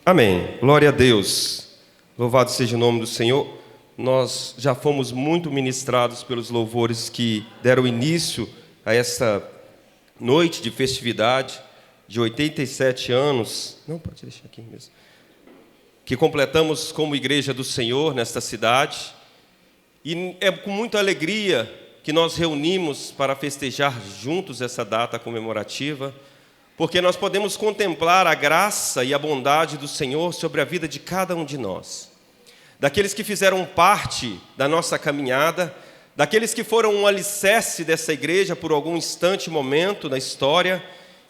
Amém. Glória a Deus. Louvado seja o nome do Senhor. Nós já fomos muito ministrados pelos louvores que deram início a essa noite de festividade de 87 anos. Não, pode deixar aqui mesmo. Que completamos como igreja do Senhor nesta cidade. E é com muita alegria que nós reunimos para festejar juntos essa data comemorativa, porque nós podemos contemplar a graça e a bondade do Senhor sobre a vida de cada um de nós. Daqueles que fizeram parte da nossa caminhada, daqueles que foram um alicerce dessa igreja por algum instante, momento na história,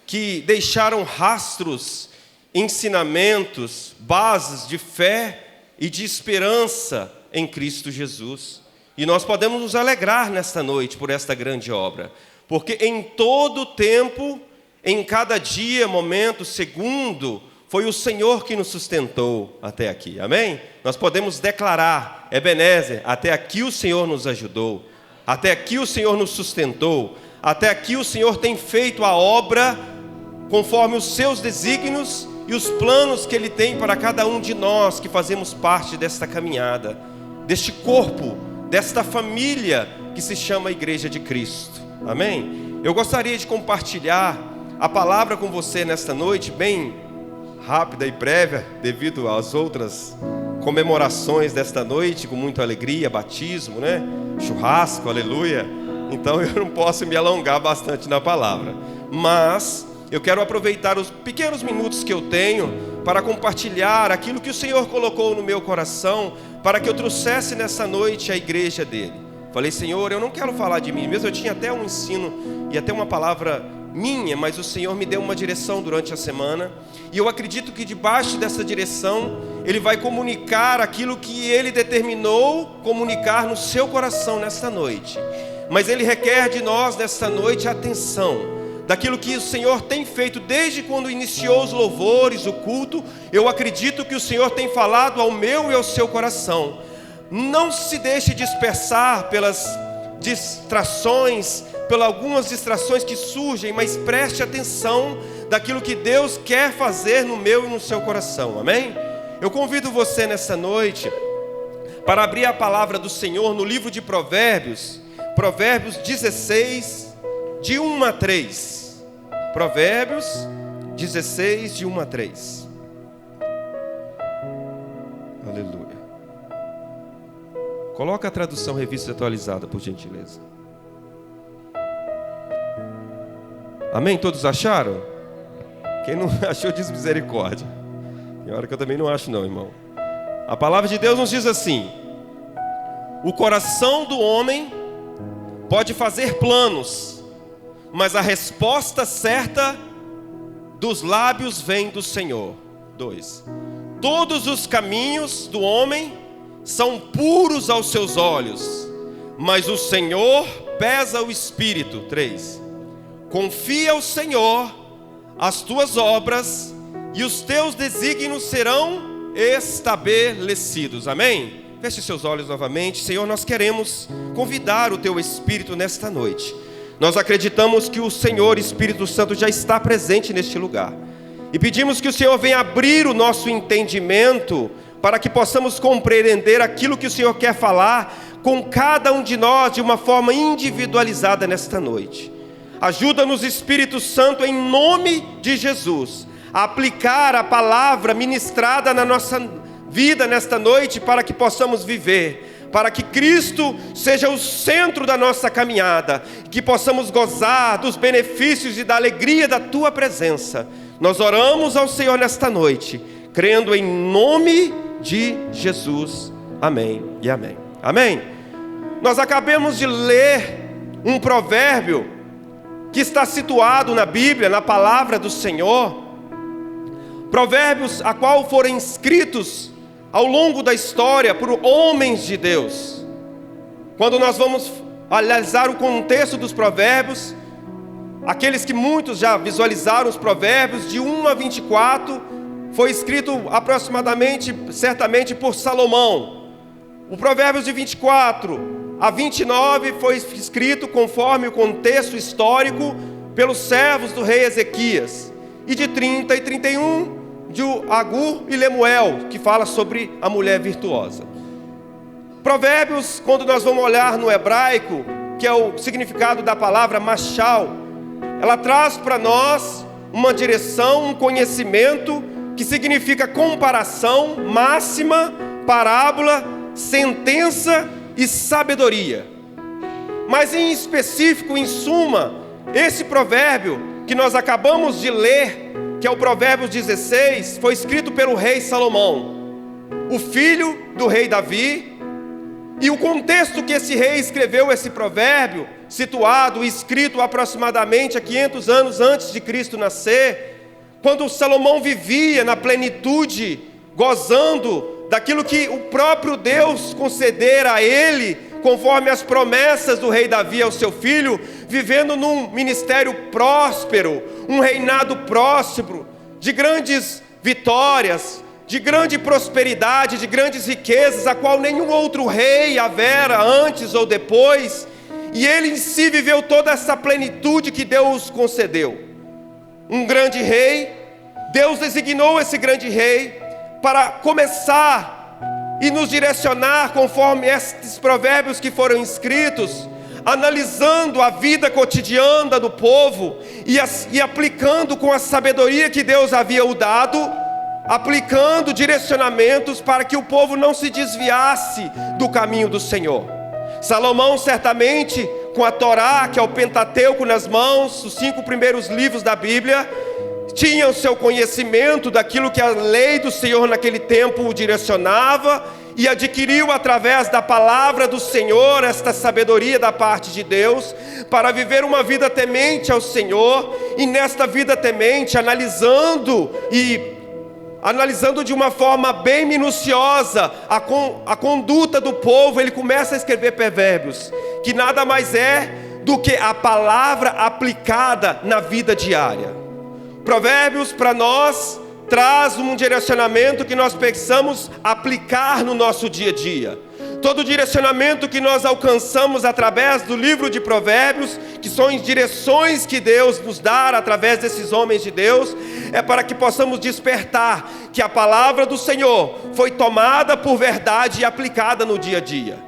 que deixaram rastros, ensinamentos, bases de fé e de esperança em Cristo Jesus. E nós podemos nos alegrar nesta noite por esta grande obra, porque em todo tempo, em cada dia, momento, segundo, foi o Senhor que nos sustentou até aqui, amém? Nós podemos declarar, Ebenezer, até aqui o Senhor nos ajudou, até aqui o Senhor nos sustentou, até aqui o Senhor tem feito a obra conforme os seus desígnios e os planos que Ele tem para cada um de nós que fazemos parte desta caminhada, deste corpo, desta família que se chama Igreja de Cristo, amém? Eu gostaria de compartilhar a palavra com você nesta noite, bem rápida e prévia, devido às outras comemorações desta noite, com muita alegria, batismo, né? Churrasco, aleluia. Então eu não posso me alongar bastante na palavra, mas eu quero aproveitar os pequenos minutos que eu tenho para compartilhar aquilo que o Senhor colocou no meu coração, para que eu trouxesse nessa noite a igreja dele. Falei, Senhor, eu não quero falar de mim mesmo, eu tinha até um ensino e até uma palavra minha, mas o Senhor me deu uma direção durante a semana, e eu acredito que debaixo dessa direção, Ele vai comunicar aquilo que Ele determinou comunicar no seu coração nesta noite. Mas Ele requer de nós nesta noite atenção, daquilo que o Senhor tem feito desde quando iniciou os louvores, o culto. Eu acredito que o Senhor tem falado ao meu e ao seu coração. Não se deixe dispersar pelas distrações, pelas algumas distrações que surgem, mas preste atenção daquilo que Deus quer fazer no meu e no seu coração, amém? Eu convido você nessa noite para abrir a palavra do Senhor no livro de Provérbios, Provérbios 16, de 1 a 3. Provérbios 16, de 1 a 3. Aleluia. Coloca a tradução revista atualizada, por gentileza. Amém? Todos acharam? Quem não achou, diz misericórdia. Tem hora que eu também não acho não, irmão. A palavra de Deus nos diz assim: o coração do homem pode fazer planos, mas a resposta certa dos lábios vem do Senhor. 2. Todos os caminhos do homem são puros aos seus olhos, mas o Senhor pesa o espírito. 3. Confia ao Senhor as tuas obras, e os teus desígnios serão estabelecidos. Amém? Feche seus olhos novamente. Senhor, nós queremos convidar o teu Espírito nesta noite. Nós acreditamos que o Senhor Espírito Santo já está presente neste lugar, e pedimos que o Senhor venha abrir o nosso entendimento, para que possamos compreender aquilo que o Senhor quer falar com cada um de nós de uma forma individualizada nesta noite. Ajuda-nos, Espírito Santo, em nome de Jesus, a aplicar a palavra ministrada na nossa vida nesta noite, para que possamos viver, para que Cristo seja o centro da nossa caminhada, que possamos gozar dos benefícios e da alegria da Tua presença. Nós oramos ao Senhor nesta noite, crendo em nome de Jesus. Amém e amém. Amém? Nós acabamos de ler um provérbio que está situado na Bíblia, na palavra do Senhor. Provérbios a qual foram escritos ao longo da história por homens de Deus. Quando nós vamos analisar o contexto dos provérbios, aqueles que muitos já visualizaram os provérbios, de 1 a 24, foi escrito aproximadamente, certamente, por Salomão. O Provérbios de 24 a 29 foi escrito conforme o contexto histórico pelos servos do rei Ezequias. E de 30 e 31, de Agur e Lemuel, que fala sobre a mulher virtuosa. Provérbios, quando nós vamos olhar no hebraico, que é o significado da palavra machal, ela traz para nós uma direção, um conhecimento, que significa comparação, máxima, parábola, sentença e sabedoria. Mas em específico, em suma, esse provérbio que nós acabamos de ler, que é o Provérbios 16, foi escrito pelo rei Salomão, o filho do rei Davi. E o contexto que esse rei escreveu esse provérbio, situado e escrito aproximadamente há 500 anos antes de Cristo nascer, quando Salomão vivia na plenitude, gozando daquilo que o próprio Deus concedera a ele, conforme as promessas do rei Davi ao seu filho, vivendo num ministério próspero, um reinado próspero, de grandes vitórias, de grande prosperidade, de grandes riquezas, a qual nenhum outro rei havera antes ou depois, e ele em si viveu toda essa plenitude que Deus concedeu. Um grande rei, Deus designou esse grande rei para começar e nos direcionar conforme estes provérbios que foram escritos, analisando a vida cotidiana do povo e aplicando com a sabedoria que Deus havia o dado, aplicando direcionamentos para que o povo não se desviasse do caminho do Senhor. Salomão, certamente, com a Torá, que é o Pentateuco nas mãos, os 5 primeiros livros da Bíblia, tinha o seu conhecimento daquilo que a lei do Senhor naquele tempo o direcionava, e adquiriu através da palavra do Senhor esta sabedoria da parte de Deus, para viver uma vida temente ao Senhor, e nesta vida temente, analisando de uma forma bem minuciosa a conduta do povo, ele começa a escrever provérbios, que nada mais é do que a palavra aplicada na vida diária. Provérbios para nós traz um direcionamento que nós precisamos aplicar no nosso dia a dia. Todo direcionamento que nós alcançamos através do livro de Provérbios, que são as direções que Deus nos dá através desses homens de Deus, é para que possamos despertar que a palavra do Senhor foi tomada por verdade e aplicada no dia a dia.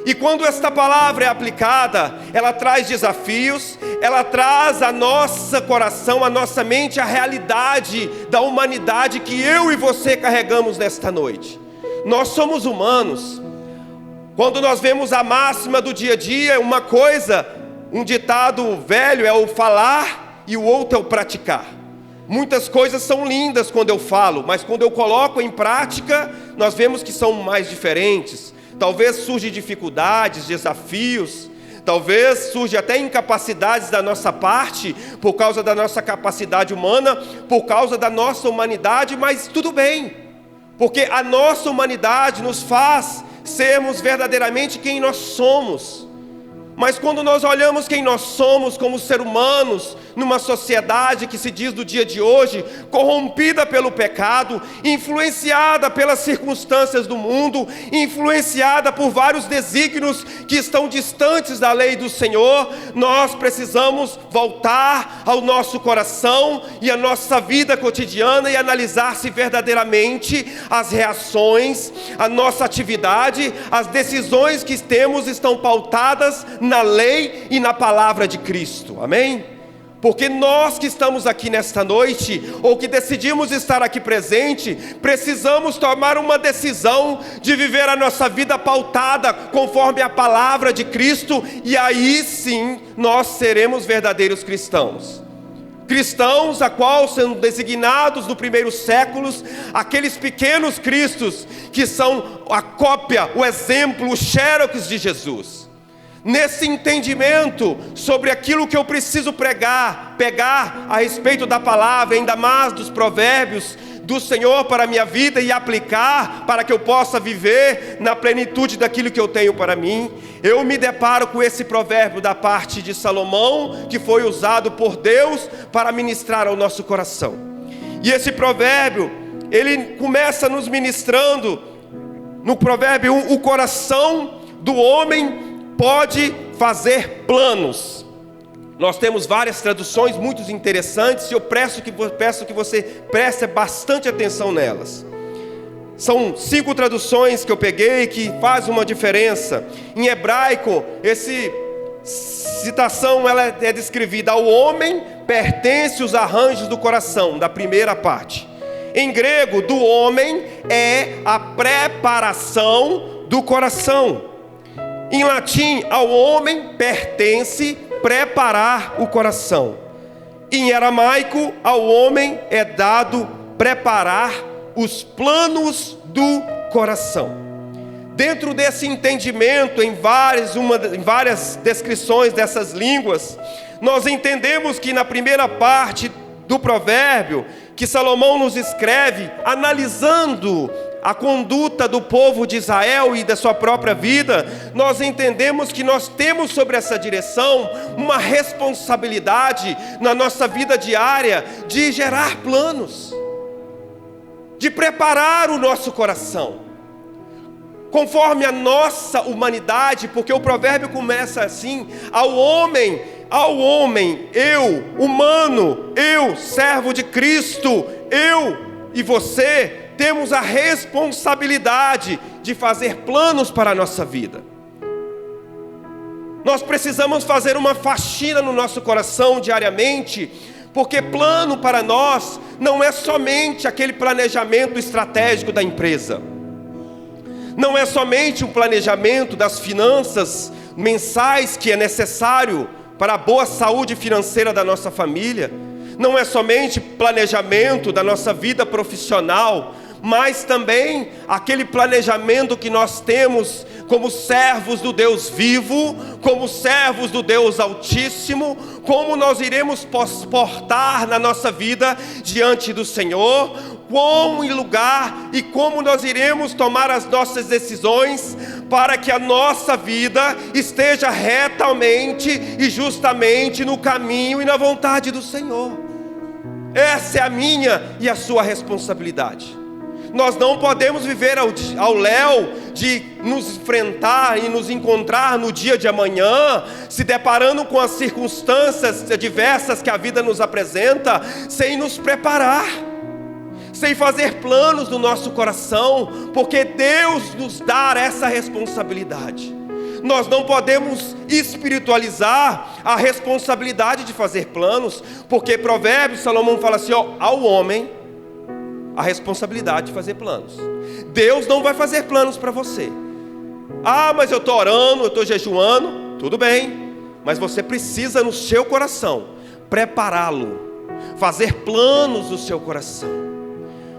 E quando esta palavra é aplicada, ela traz desafios, ela traz a nosso coração, a nossa mente, a realidade da humanidade que eu e você carregamos nesta noite. Nós somos humanos. Quando nós vemos a máxima do dia a dia, uma coisa, um ditado velho é o falar e o outro é o praticar. Muitas coisas são lindas quando eu falo, mas quando eu coloco em prática, nós vemos que são mais diferentes. Talvez surjam dificuldades, desafios, talvez surjam até incapacidades da nossa parte, por causa da nossa capacidade humana, por causa da nossa humanidade, mas tudo bem, porque a nossa humanidade nos faz sermos verdadeiramente quem nós somos. Mas quando nós olhamos quem nós somos como seres humanos, numa sociedade que se diz do dia de hoje, corrompida pelo pecado, influenciada pelas circunstâncias do mundo, influenciada por vários desígnios que estão distantes da lei do Senhor, nós precisamos voltar ao nosso coração e à nossa vida cotidiana e analisar se verdadeiramente as reações, a nossa atividade, as decisões que temos estão pautadas na lei e na palavra de Cristo, amém? Porque nós que estamos aqui nesta noite, ou que decidimos estar aqui presente, precisamos tomar uma decisão de viver a nossa vida pautada conforme a palavra de Cristo, e aí sim nós seremos verdadeiros cristãos. Cristãos a qual são designados no primeiros séculos, aqueles pequenos cristos que são a cópia, o exemplo, o xerox de Jesus. Nesse entendimento sobre aquilo que eu preciso pegar a respeito da palavra, ainda mais dos provérbios do Senhor para a minha vida e aplicar para que eu possa viver na plenitude daquilo que eu tenho para mim, eu me deparo com esse provérbio da parte de Salomão, que foi usado por Deus para ministrar ao nosso coração. E esse provérbio, ele começa nos ministrando, no provérbio 1, o coração do homem pode fazer planos. Nós temos várias traduções muito interessantes e eu peço que você preste bastante atenção nelas. São 5 traduções que eu peguei que faz uma diferença. Em hebraico, essa citação ela é descrevida: ao homem pertence os arranjos do coração, da primeira parte. Em grego, do homem é a preparação do coração. Em latim, ao homem pertence preparar o coração. Em aramaico, ao homem é dado preparar os planos do coração. Dentro desse entendimento, em várias descrições dessas línguas, nós entendemos que na primeira parte do provérbio, que Salomão nos escreve, analisando a conduta do povo de Israel e da sua própria vida, nós entendemos que nós temos sobre essa direção uma responsabilidade na nossa vida diária de gerar planos, de preparar o nosso coração, conforme a nossa humanidade, porque o provérbio começa assim: ao homem, eu, humano, eu, servo de Cristo, eu e você, temos a responsabilidade de fazer planos para a nossa vida. Nós precisamos fazer uma faxina no nosso coração diariamente, porque plano para nós não é somente aquele planejamento estratégico da empresa, não é somente um planejamento das finanças mensais que é necessário para a boa saúde financeira da nossa família, não é somente planejamento da nossa vida profissional, mas também aquele planejamento que nós temos como servos do Deus vivo, como servos do Deus Altíssimo, como nós iremos portar na nossa vida diante do Senhor, como em lugar e como nós iremos tomar as nossas decisões para que a nossa vida esteja retamente e justamente no caminho e na vontade do Senhor. Essa é a minha e a sua responsabilidade. Nós não podemos viver ao léu de nos enfrentar e nos encontrar no dia de amanhã, se deparando com as circunstâncias diversas que a vida nos apresenta, sem nos preparar, sem fazer planos no nosso coração, porque Deus nos dá essa responsabilidade. Nós não podemos espiritualizar a responsabilidade de fazer planos, porque Provérbios, Salomão fala assim, ao homem a responsabilidade de fazer planos. Deus não vai fazer planos para você. Mas eu estou orando, eu estou jejuando, tudo bem, mas você precisa no seu coração prepará-lo, fazer planos no seu coração,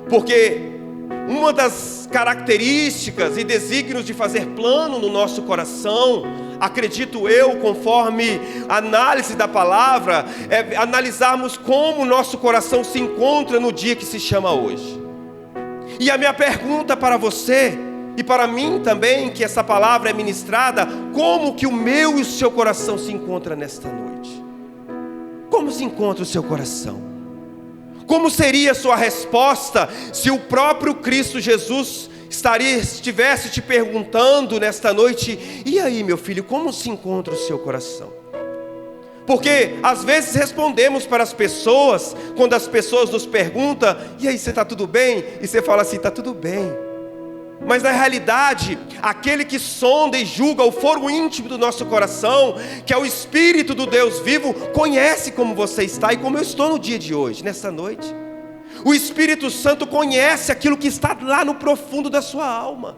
porque uma das características e desígnios de fazer plano no nosso coração, acredito eu, conforme a análise da palavra, é analisarmos como o nosso coração se encontra no dia que se chama hoje. E a minha pergunta para você e para mim também, que essa palavra é ministrada: como que o meu e o seu coração se encontra nesta noite? Como se encontra o seu coração? Como seria a sua resposta se o próprio Cristo Jesus estivesse te perguntando nesta noite: e aí, meu filho, como se encontra o seu coração? Porque às vezes respondemos para as pessoas, quando as pessoas nos perguntam: e aí, você está tudo bem? E você fala assim: está tudo bem. Mas na realidade, aquele que sonda e julga o foro íntimo do nosso coração, que é o Espírito do Deus vivo, conhece como você está e como eu estou no dia de hoje, nessa noite. O Espírito Santo conhece aquilo que está lá no profundo da sua alma,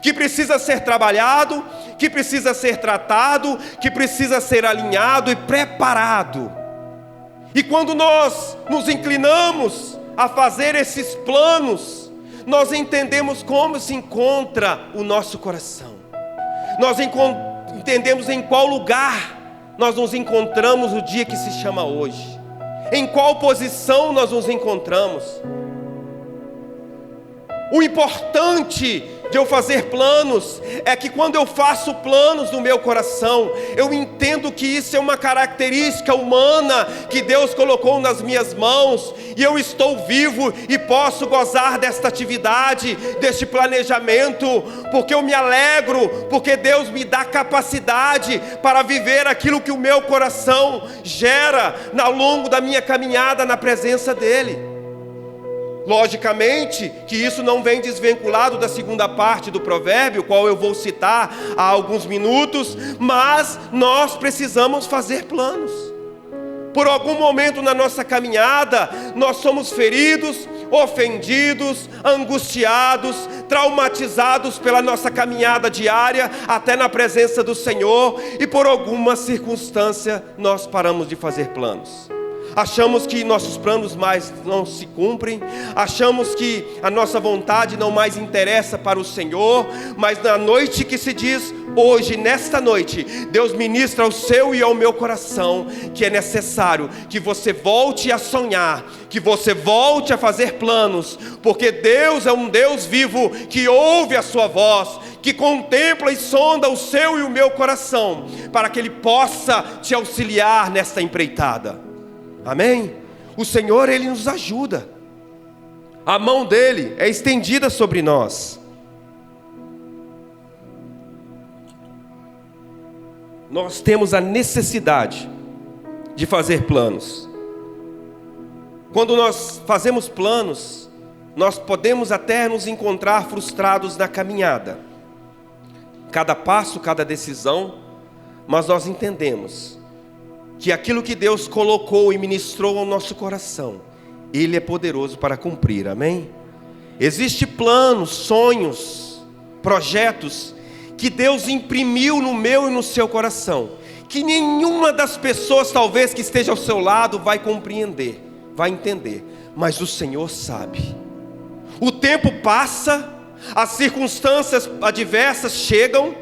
que precisa ser trabalhado, que precisa ser tratado, que precisa ser alinhado e preparado. E quando nós nos inclinamos a fazer esses planos, nós entendemos como se encontra o nosso coração. Nós entendemos em qual lugar nós nos encontramos no dia que se chama hoje. Em qual posição nós nos encontramos. O importante de eu fazer planos é que quando eu faço planos no meu coração, eu entendo que isso é uma característica humana que Deus colocou nas minhas mãos, e eu estou vivo e posso gozar desta atividade, deste planejamento, porque eu me alegro, porque Deus me dá capacidade para viver aquilo que o meu coração gera ao longo da minha caminhada na presença dEle. Logicamente que isso não vem desvinculado da segunda parte do provérbio, qual eu vou citar há alguns minutos, mas nós precisamos fazer planos. Por algum momento na nossa caminhada, nós somos feridos, ofendidos, angustiados, traumatizados pela nossa caminhada diária, até na presença do Senhor, e por alguma circunstância nós paramos de fazer planos. Achamos que nossos planos mais não se cumprem, achamos que a nossa vontade não mais interessa para o Senhor, mas na noite que se diz, hoje, nesta noite, Deus ministra ao seu e ao meu coração, que é necessário que você volte a sonhar, que você volte a fazer planos, porque Deus é um Deus vivo, que ouve a sua voz, que contempla e sonda o seu e o meu coração, para que Ele possa te auxiliar nesta empreitada. Amém? O Senhor, Ele nos ajuda. A mão dEle é estendida sobre nós. Nós temos a necessidade de fazer planos. Quando nós fazemos planos, nós podemos até nos encontrar frustrados na caminhada. Cada passo, cada decisão, mas nós entendemos que aquilo que Deus colocou e ministrou ao nosso coração, Ele é poderoso para cumprir, amém? Existem planos, sonhos, projetos, que Deus imprimiu no meu e no seu coração, que nenhuma das pessoas talvez que esteja ao seu lado vai compreender, vai entender, mas o Senhor sabe. O tempo passa, as circunstâncias adversas chegam,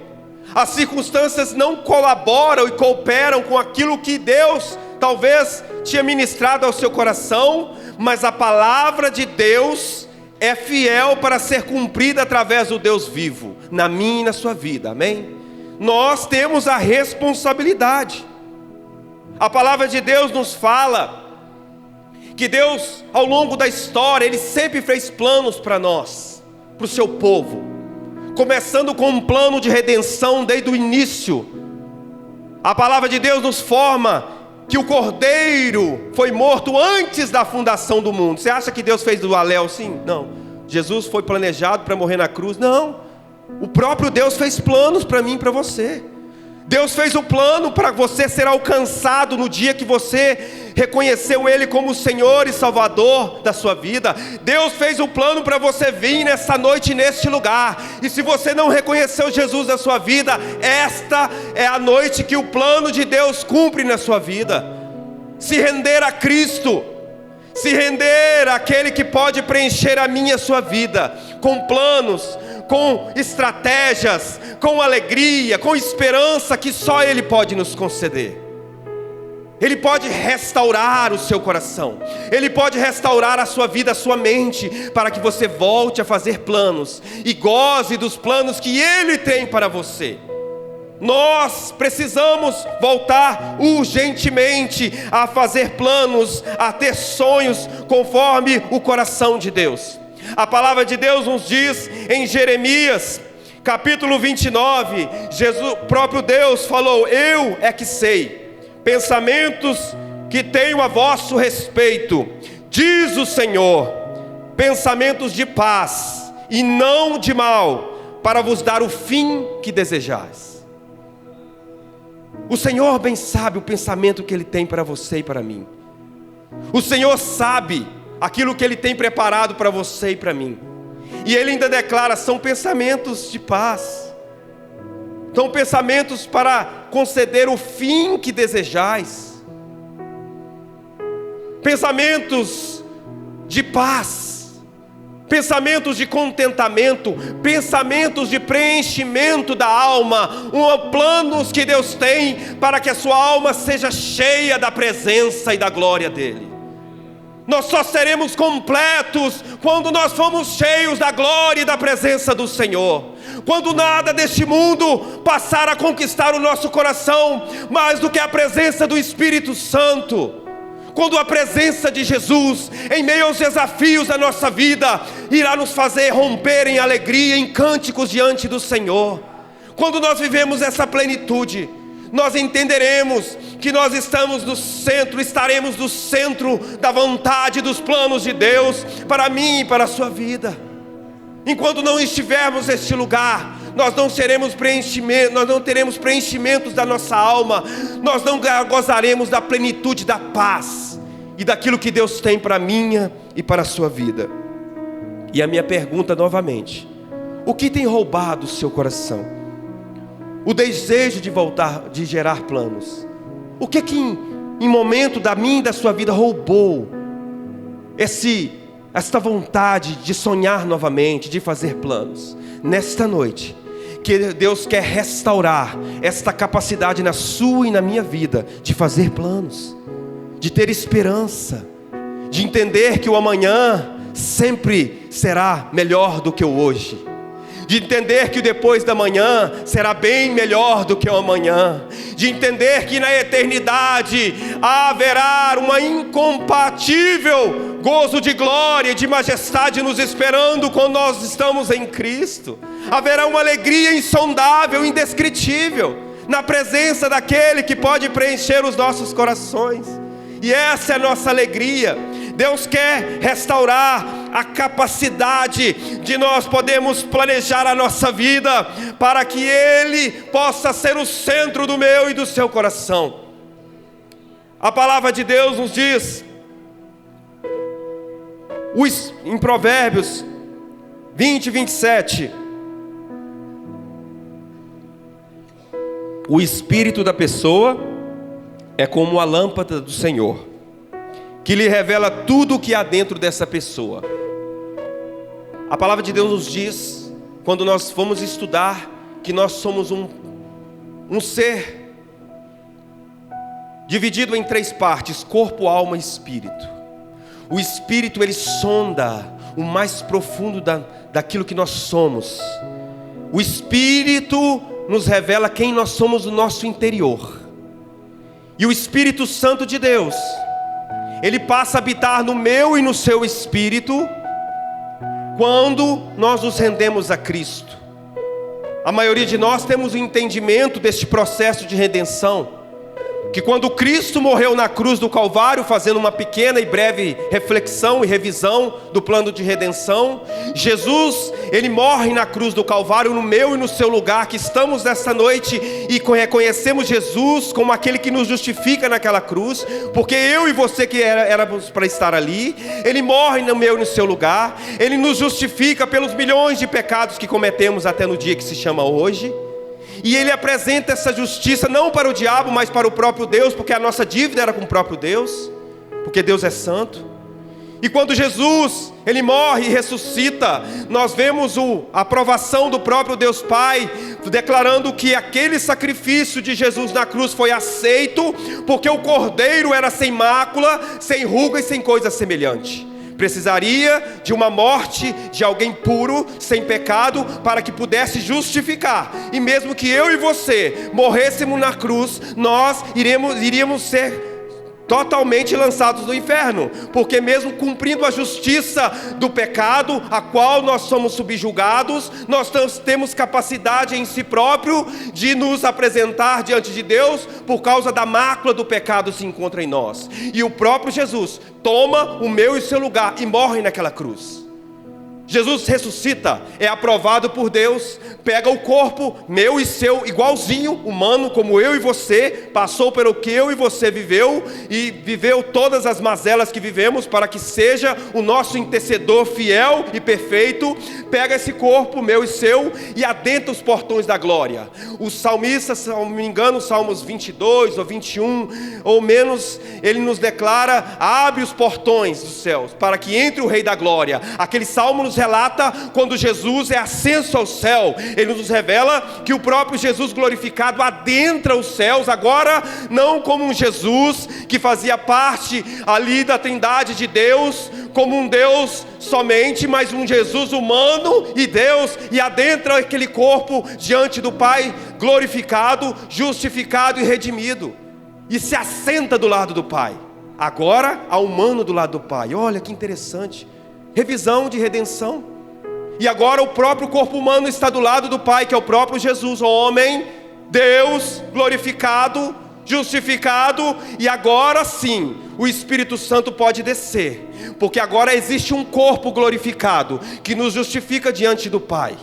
as circunstâncias não colaboram e cooperam com aquilo que Deus talvez tinha ministrado ao seu coração, mas a palavra de Deus é fiel para ser cumprida através do Deus vivo, na minha e na sua vida, amém? Nós temos a responsabilidade. A palavra de Deus nos fala que Deus, ao longo da história, Ele sempre fez planos para nós, para o seu povo, começando com um plano de redenção desde o início. A palavra de Deus nos forma que o Cordeiro foi morto antes da fundação do mundo. Você acha que Deus fez do aléu sim? Não. Jesus foi planejado para morrer na cruz? Não. O próprio Deus fez planos para mim e para você. Deus fez um plano para você ser alcançado no dia que você reconheceu Ele como Senhor e Salvador da sua vida. Deus fez um plano para você vir nessa noite, neste lugar. E se você não reconheceu Jesus na sua vida, esta é a noite que o plano de Deus cumpre na sua vida. Se render a Cristo, se render àquele que pode preencher a minha e a sua vida, com planos, com estratégias, com alegria, com esperança que só Ele pode nos conceder. Ele pode restaurar o seu coração, Ele pode restaurar a sua vida, a sua mente, para que você volte a fazer planos e goze dos planos que Ele tem para você. Nós precisamos voltar urgentemente a fazer planos, a ter sonhos conforme o coração de Deus. A palavra de Deus nos diz em Jeremias, capítulo 29, o próprio Deus falou: eu é que sei, pensamentos que tenho a vosso respeito, diz o Senhor, pensamentos de paz e não de mal, para vos dar o fim que desejais. O Senhor bem sabe o pensamento que Ele tem para você e para mim. O Senhor sabe aquilo que Ele tem preparado para você e para mim. E Ele ainda declara: são pensamentos de paz, são pensamentos para conceder o fim que desejais. Pensamentos de paz, pensamentos de contentamento, pensamentos de preenchimento da alma, planos que Deus tem para que a sua alma seja cheia da presença e da glória dEle. Nós só seremos completos quando nós formos cheios da glória e da presença do Senhor. Quando nada deste mundo passar a conquistar o nosso coração, mais do que a presença do Espírito Santo. Quando a presença de Jesus, em meio aos desafios da nossa vida, irá nos fazer romper em alegria, em cânticos diante do Senhor. Quando nós vivemos essa plenitude, nós entenderemos que nós estamos no centro, estaremos no centro da vontade, dos planos de Deus, para mim e para a sua vida. Enquanto não estivermos neste lugar, nós não teremos preenchimentos da nossa alma, nós não gozaremos da plenitude da paz, e daquilo que Deus tem para a minha e para a sua vida. E a minha pergunta novamente: o que tem roubado o seu coração? O desejo de voltar, de gerar planos. O que em momento da minha e da sua vida roubou esta vontade de sonhar novamente, de fazer planos? Nesta noite, que Deus quer restaurar esta capacidade na sua e na minha vida, de fazer planos, de ter esperança, de entender que o amanhã sempre será melhor do que o hoje, de entender que o depois da manhã será bem melhor do que o amanhã, de entender que na eternidade haverá uma incompatível gozo de glória e de majestade nos esperando quando nós estamos em Cristo. Haverá uma alegria insondável, indescritível, na presença daquele que pode preencher os nossos corações. E essa é a nossa alegria. Deus quer restaurar a capacidade de nós podermos planejar a nossa vida, para que Ele possa ser o centro do meu e do seu coração. A palavra de Deus nos diz, em Provérbios 20, 27, o espírito da pessoa é como a lâmpada do Senhor, que lhe revela tudo o que há dentro dessa pessoa. A palavra de Deus nos diz, quando nós vamos estudar, que nós somos um ser dividido em 3 partes: corpo, alma e espírito. O espírito, ele sonda o mais profundo daquilo que nós somos. O espírito nos revela quem nós somos no nosso interior. E o Espírito Santo de Deus, ele passa a habitar no meu e no seu espírito quando nós nos rendemos a Cristo. A maioria de nós temos o entendimento deste processo de redenção, que quando Cristo morreu na cruz do Calvário, fazendo uma pequena e breve reflexão e revisão do plano de redenção, Jesus, ele morre na cruz do Calvário no meu e no seu lugar, que estamos nesta noite e reconhecemos Jesus como aquele que nos justifica naquela cruz, porque eu e você que éramos para estar ali, ele morre no meu e no seu lugar, ele nos justifica pelos milhões de pecados que cometemos até no dia que se chama hoje. E ele apresenta essa justiça não para o diabo, mas para o próprio Deus, porque a nossa dívida era com o próprio Deus, porque Deus é santo. E quando Jesus, ele morre e ressuscita, nós vemos a aprovação do próprio Deus Pai, declarando que aquele sacrifício de Jesus na cruz foi aceito, porque o Cordeiro era sem mácula, sem ruga e sem coisa semelhante. Precisaria de uma morte de alguém puro, sem pecado, para que pudesse justificar. E mesmo que eu e você morrêssemos na cruz, nós iríamos ser totalmente lançados no inferno, porque mesmo cumprindo a justiça do pecado, a qual nós somos subjugados, nós temos capacidade em si próprio de nos apresentar diante de Deus, por causa da mácula do pecado se encontra em nós. E o próprio Jesus toma o meu e o seu lugar e morre naquela cruz. Jesus ressuscita, é aprovado por Deus, pega o corpo meu e seu, igualzinho, humano, como eu e você, passou pelo que eu e você viveu, e viveu todas as mazelas que vivemos, para que seja o nosso intercedor fiel e perfeito. Pega esse corpo meu e seu e adentra os portões da glória. O salmista, se não me engano, Salmos 22 ou 21 ou menos, ele nos declara: abre os portões dos céus, para que entre o Rei da Glória. Aquele salmo nos relata quando Jesus é ascenso ao céu. Ele nos revela que o próprio Jesus glorificado adentra os céus, agora não como um Jesus que fazia parte ali da Trindade de Deus, como um Deus somente, mas um Jesus humano e Deus, e adentra aquele corpo diante do Pai, glorificado, justificado e redimido, e se assenta do lado do Pai. Agora há humano do lado do Pai. Olha que interessante, revisão de redenção. E agora o próprio corpo humano está do lado do Pai, que é o próprio Jesus, homem, Deus, glorificado, justificado. E agora sim, o Espírito Santo pode descer, porque agora existe um corpo glorificado, que nos justifica diante do Pai.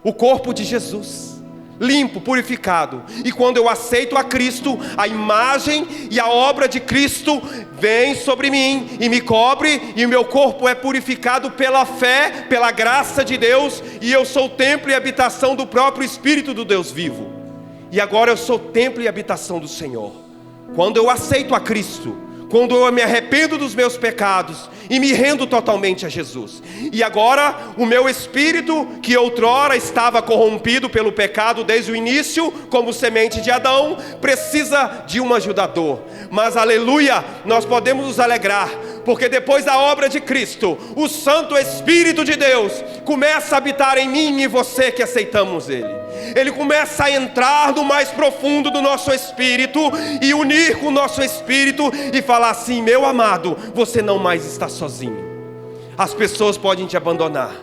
O corpo de Jesus, limpo, purificado. E quando eu aceito a Cristo, a imagem e a obra de Cristo vem sobre mim e me cobre, e o meu corpo é purificado pela fé, pela graça de Deus, e eu sou templo e habitação do próprio Espírito do Deus vivo. E agora eu sou templo e habitação do Senhor. Quando eu aceito a Cristo, quando eu me arrependo dos meus pecados e me rendo totalmente a Jesus. E agora o meu espírito, que outrora estava corrompido pelo pecado desde o início, como semente de Adão, precisa de um ajudador. Mas aleluia, nós podemos nos alegrar, porque depois da obra de Cristo, o Santo Espírito de Deus começa a habitar em mim e você que aceitamos Ele. Ele começa a entrar no mais profundo do nosso espírito e unir com o nosso espírito e falar assim: meu amado, você não mais está sozinho. As pessoas podem te abandonar,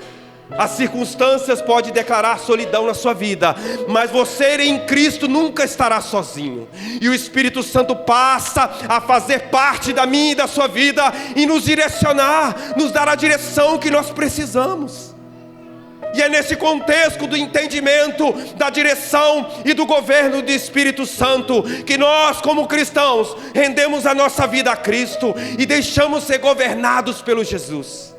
as circunstâncias podem declarar solidão na sua vida, mas você em Cristo nunca estará sozinho. E o Espírito Santo passa a fazer parte da minha e da sua vida e nos direcionar, nos dar a direção que nós precisamos. E é nesse contexto do entendimento, da direção e do governo do Espírito Santo, que nós como cristãos rendemos a nossa vida a Cristo e deixamos ser governados pelo Jesus.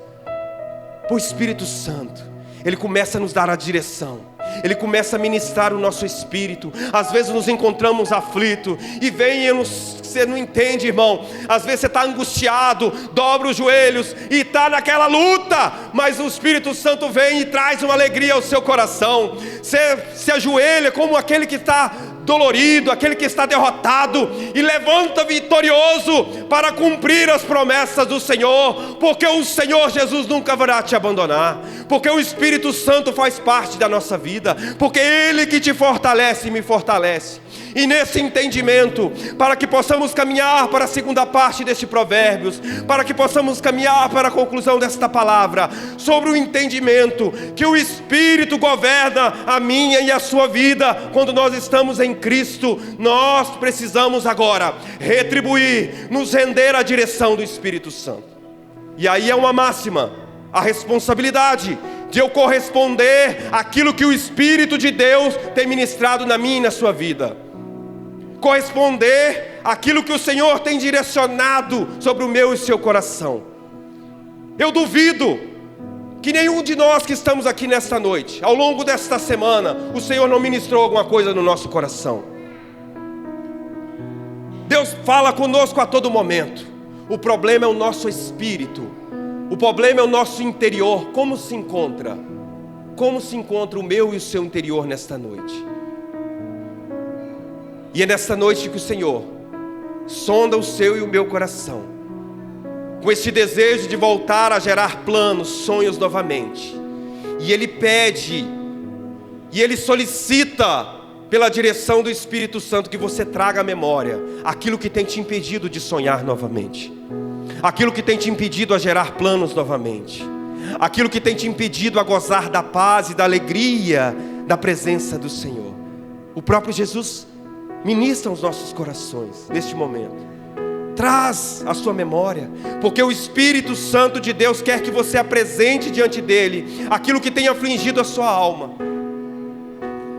O Espírito Santo, Ele começa a nos dar a direção, Ele começa a ministrar o nosso espírito. Às vezes nos encontramos aflitos e você não entende, irmão. Às vezes você está angustiado, dobra os joelhos e está naquela luta, mas o Espírito Santo vem e traz uma alegria ao seu coração. Você se ajoelha como aquele que está dolorido, aquele que está derrotado, e levanta vitorioso para cumprir as promessas do Senhor, porque o Senhor Jesus nunca vai te abandonar, porque o Espírito Santo faz parte da nossa vida, porque Ele que te fortalece e me fortalece. E nesse entendimento, para que possamos caminhar para a segunda parte deste Provérbios, para que possamos caminhar para a conclusão desta palavra, sobre o entendimento que o Espírito governa a minha e a sua vida, quando nós estamos em Cristo, nós precisamos agora retribuir, nos render à direção do Espírito Santo. E aí é uma máxima, a responsabilidade de eu corresponder àquilo que o Espírito de Deus tem ministrado na minha e na sua vida, corresponder àquilo que o Senhor tem direcionado sobre o meu e o seu coração. Eu duvido que nenhum de nós que estamos aqui nesta noite, ao longo desta semana, o Senhor não ministrou alguma coisa no nosso coração. Deus fala conosco a todo momento. O problema é o nosso espírito, o problema é o nosso interior. Como se encontra o meu e o seu interior nesta noite? E é nesta noite que o Senhor sonda o seu e o meu coração, com este desejo de voltar a gerar planos, sonhos novamente. E Ele pede, e Ele solicita pela direção do Espírito Santo que você traga à memória aquilo que tem te impedido de sonhar novamente, aquilo que tem te impedido a gerar planos novamente, aquilo que tem te impedido a gozar da paz e da alegria da presença do Senhor. O próprio Jesus ministra os nossos corações neste momento. Traz a sua memória, porque o Espírito Santo de Deus quer que você apresente diante dele aquilo que tem afligido a sua alma.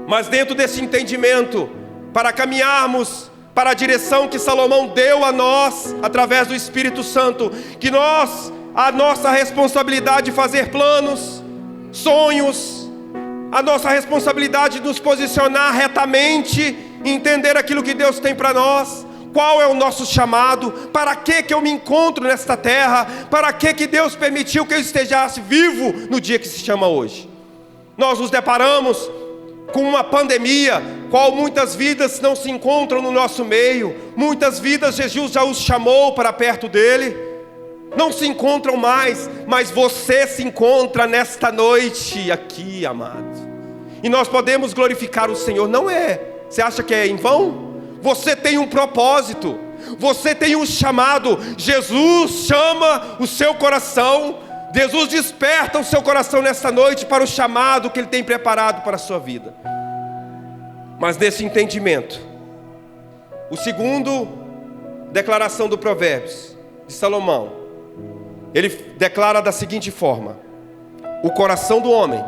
Mas dentro desse entendimento, para caminharmos para a direção que Salomão deu a nós através do Espírito Santo, que a nossa responsabilidade de fazer planos, sonhos, a nossa responsabilidade de nos posicionar retamente, entender aquilo que Deus tem para nós, Qual é o nosso chamado? Para que eu me encontro nesta terra? Para que Deus permitiu que eu estejasse vivo no dia que se chama hoje? Nós nos deparamos com uma pandemia, qual muitas vidas não se encontram no nosso meio. Muitas vidas Jesus já os chamou para perto dele, não se encontram mais, mas você se encontra nesta noite aqui, amado. E nós podemos glorificar o Senhor. Não é, você acha que é em vão? Você tem um propósito, você tem um chamado. Jesus chama o seu coração, Jesus desperta o seu coração nesta noite para o chamado que Ele tem preparado para a sua vida. Mas nesse entendimento, o segundo declaração do Provérbios de Salomão, ele declara da seguinte forma: o coração do homem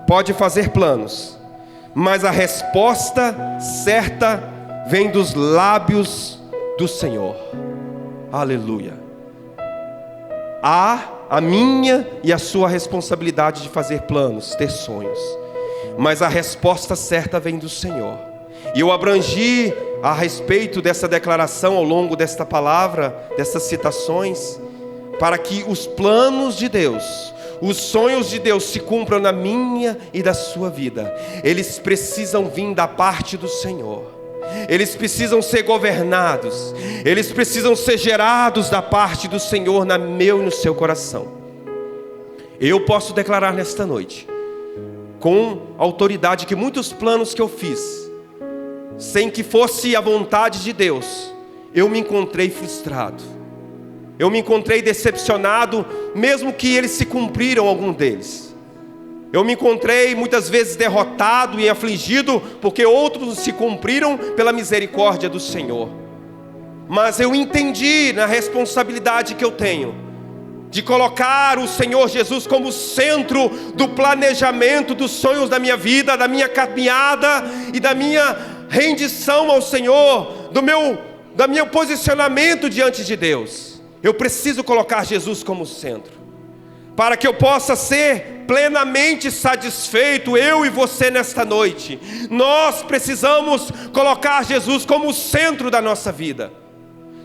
pode fazer planos, mas a resposta certa vem dos lábios do Senhor. Aleluia. Há a minha e a sua responsabilidade de fazer planos, ter sonhos, mas a resposta certa vem do Senhor. E eu abrangi a respeito dessa declaração ao longo desta palavra, dessas citações, para que os planos de Deus, os sonhos de Deus se cumpram na minha e da sua vida. Eles precisam vir da parte do Senhor. Eles precisam ser governados, eles precisam ser gerados da parte do Senhor no meu e no seu coração. Eu posso declarar nesta noite, com autoridade, que muitos planos que eu fiz, sem que fosse a vontade de Deus, eu me encontrei frustrado, eu me encontrei decepcionado, mesmo que eles se cumpriram, algum deles. Eu me encontrei muitas vezes derrotado e afligido, porque outros se cumpriram pela misericórdia do Senhor. Mas eu entendi na responsabilidade que eu tenho, de colocar o Senhor Jesus como centro do planejamento dos sonhos da minha vida, da minha caminhada e da minha rendição ao Senhor, do meu posicionamento diante de Deus. Eu preciso colocar Jesus como centro, para que eu possa ser plenamente satisfeito, eu e você nesta noite. Nós precisamos colocar Jesus como o centro da nossa vida.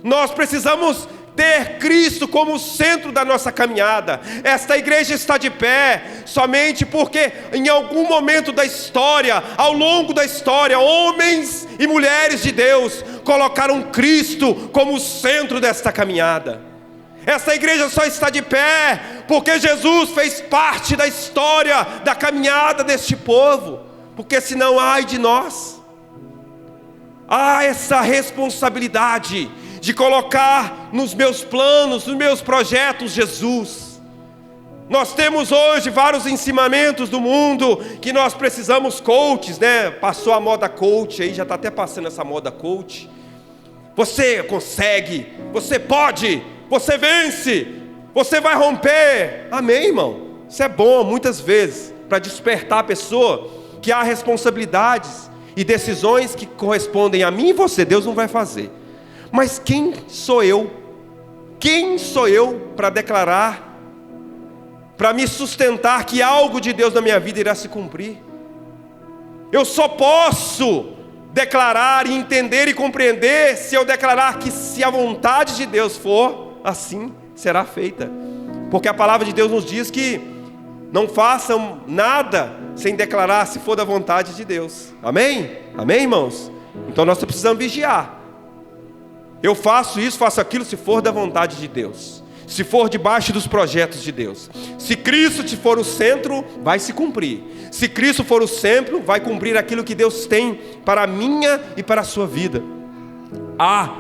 Nós precisamos ter Cristo como o centro da nossa caminhada. Esta igreja está de pé somente porque em algum momento da história, ao longo da história, homens e mulheres de Deus colocaram Cristo como o centro desta caminhada. Esta igreja só está de pé porque Jesus fez parte da história, da caminhada deste povo. Porque senão, ai de nós. Há essa responsabilidade de colocar nos meus planos, nos meus projetos, Jesus. Nós temos hoje vários ensinamentos do mundo que nós precisamos coaches, né? Passou a moda coach aí, já está até passando essa moda coach. Você consegue, você pode, você vence, você vai romper. Amém, irmão? Isso é bom muitas vezes, para despertar a pessoa que há responsabilidades e decisões que correspondem a mim e você. Deus não vai fazer. Mas quem sou eu? Quem sou eu para declarar, para me sustentar que algo de Deus na minha vida irá se cumprir? Eu só posso declarar e entender e compreender se eu declarar que, se a vontade de Deus for, assim será feita. Porque a palavra de Deus nos diz que não façam nada sem declarar se for da vontade de Deus. Amém? Amém, irmãos? Então nós precisamos vigiar. Eu faço isso, faço aquilo se for da vontade de Deus, se for debaixo dos projetos de Deus. Se Cristo te for o centro, vai se cumprir. Se Cristo for o centro, vai cumprir aquilo que Deus tem para a minha e para a sua vida. Há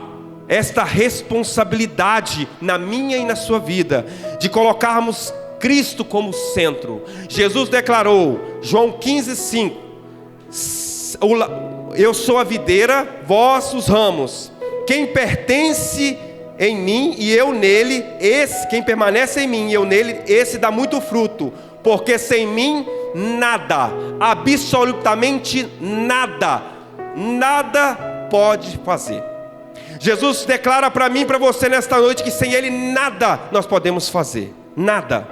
esta responsabilidade na minha e na sua vida, de colocarmos Cristo como centro. Jesus declarou, João 15:5, eu sou a videira, vós os ramos. Quem pertence em mim e eu nele, quem permanece em mim e eu nele, esse dá muito fruto, porque sem mim nada, absolutamente nada pode fazer. Jesus declara para mim e para você nesta noite que sem Ele nada nós podemos fazer, nada.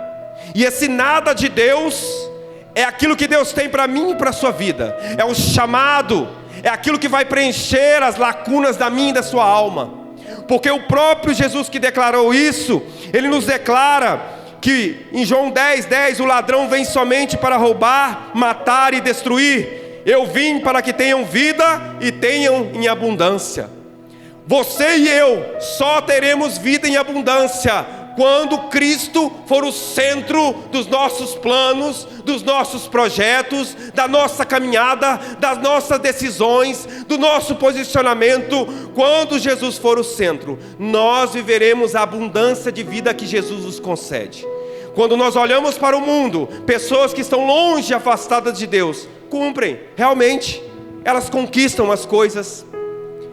E esse nada de Deus é aquilo que Deus tem para mim e para a sua vida, é o chamado, é aquilo que vai preencher as lacunas da minha e da sua alma. Porque o próprio Jesus que declarou isso, ele nos declara que em João 10:10, o ladrão vem somente para roubar, matar e destruir. Eu vim para que tenham vida e tenham em abundância. Você e eu só teremos vida em abundância quando Cristo for o centro dos nossos planos, dos nossos projetos, da nossa caminhada, das nossas decisões, do nosso posicionamento. Quando Jesus for o centro, nós viveremos a abundância de vida que Jesus nos concede. Quando nós olhamos para o mundo, pessoas que estão longe, afastadas de Deus, cumprem, realmente, elas conquistam as coisas,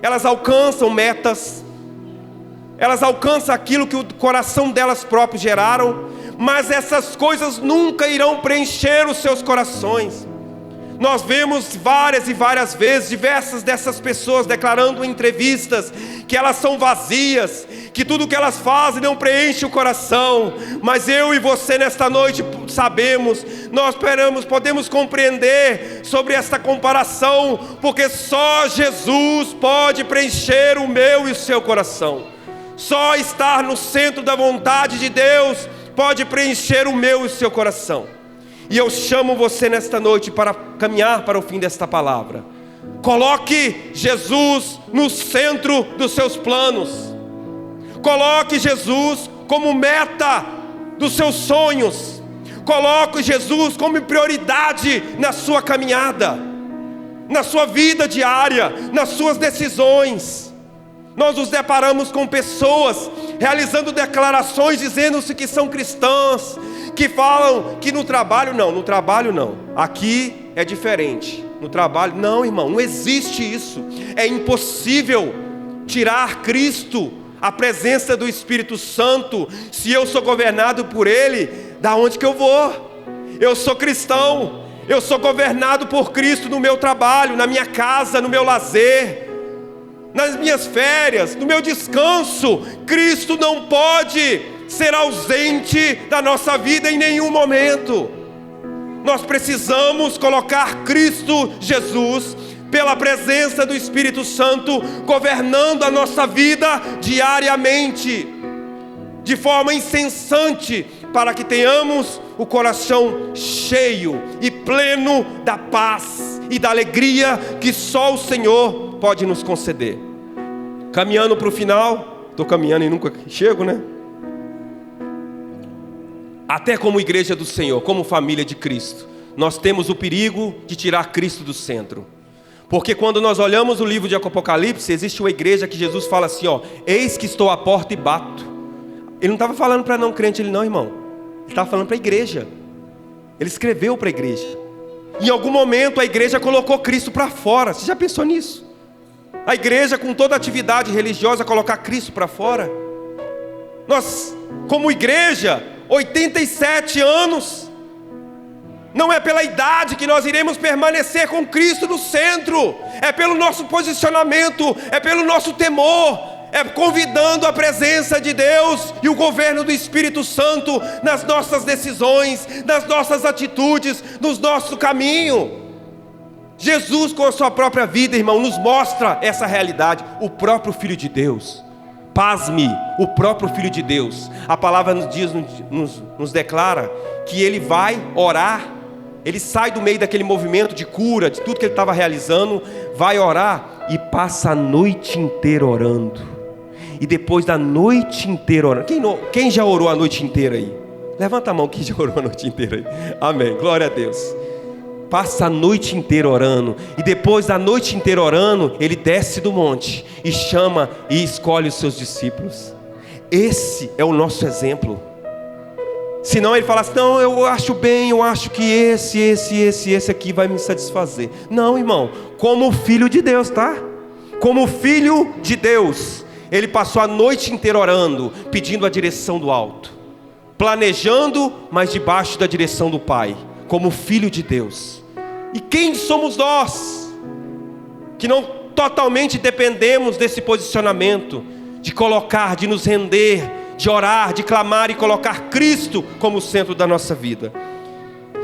elas alcançam metas, elas alcançam aquilo que o coração delas próprias geraram, mas essas coisas nunca irão preencher os seus corações. Nós vemos várias e várias vezes, diversas dessas pessoas declarando em entrevistas que elas são vazias, que tudo que elas fazem não preenche o coração. Mas eu e você nesta noite sabemos, nós podemos compreender sobre esta comparação, porque só Jesus pode preencher o meu e o seu coração. Só estar no centro da vontade de Deus pode preencher o meu e o seu coração. E eu chamo você nesta noite para caminhar para o fim desta palavra. Coloque Jesus no centro dos seus planos. Coloque Jesus como meta dos seus sonhos. Coloque Jesus como prioridade na sua caminhada, na sua vida diária, nas suas decisões. Nós nos deparamos com pessoas realizando declarações dizendo-se que são cristãs, que falam que no trabalho não, aqui é diferente, no trabalho, não, irmão, não existe isso. É impossível tirar Cristo, a presença do Espírito Santo. Se eu sou governado por Ele, da onde que eu vou? Eu sou cristão, eu sou governado por Cristo no meu trabalho, na minha casa, no meu lazer, nas minhas férias, no meu descanso. Cristo não pode ser ausente da nossa vida em nenhum momento. Nós precisamos colocar Cristo Jesus, pela presença do Espírito Santo, governando a nossa vida diariamente, de forma incessante, para que tenhamos o coração cheio e pleno da paz e da alegria que só o Senhor pode nos conceder. Caminhando para o final, estou caminhando e nunca chego, né? Até como igreja do Senhor, como família de Cristo, nós temos o perigo de tirar Cristo do centro. Porque quando nós olhamos o livro de Apocalipse, existe uma igreja que Jesus fala assim, ó: eis que estou à porta e bato. Ele não estava falando para não crente, ele não, irmão. Ele estava falando para a igreja. Ele escreveu para a igreja. Em algum momento a igreja colocou Cristo para fora. Você já pensou nisso? A igreja, com toda atividade religiosa, colocar Cristo para fora. Nós, como igreja, 87 anos. Não é pela idade que nós iremos permanecer com Cristo no centro. É pelo nosso posicionamento, é pelo nosso temor, é convidando a presença de Deus e o governo do Espírito Santo nas nossas decisões, nas nossas atitudes, no nosso caminho. Jesus, com a sua própria vida, irmão, nos mostra essa realidade. O próprio Filho de Deus, pasme, o próprio Filho de Deus. A palavra nos declara que Ele vai orar. Ele sai do meio daquele movimento de cura, de tudo que Ele estava realizando, vai orar e passa a noite inteira orando. E depois da noite inteira orando, quem já orou a noite inteira aí? Levanta a mão, quem já orou a noite inteira aí? Amém, glória a Deus. Passa a noite inteira orando, e depois da noite inteira orando, Ele desce do monte e chama e escolhe os seus discípulos. Esse é o nosso exemplo. Senão Ele fala assim: não, eu acho bem, eu acho que esse aqui vai me satisfazer. Não, irmão, como filho de Deus, tá? Como filho de Deus, Ele passou a noite inteira orando, pedindo a direção do alto, planejando, mas debaixo da direção do Pai, como filho de Deus. E quem somos nós, que não totalmente dependemos desse posicionamento, de colocar, de nos render, de orar, de clamar e colocar Cristo como o centro da nossa vida?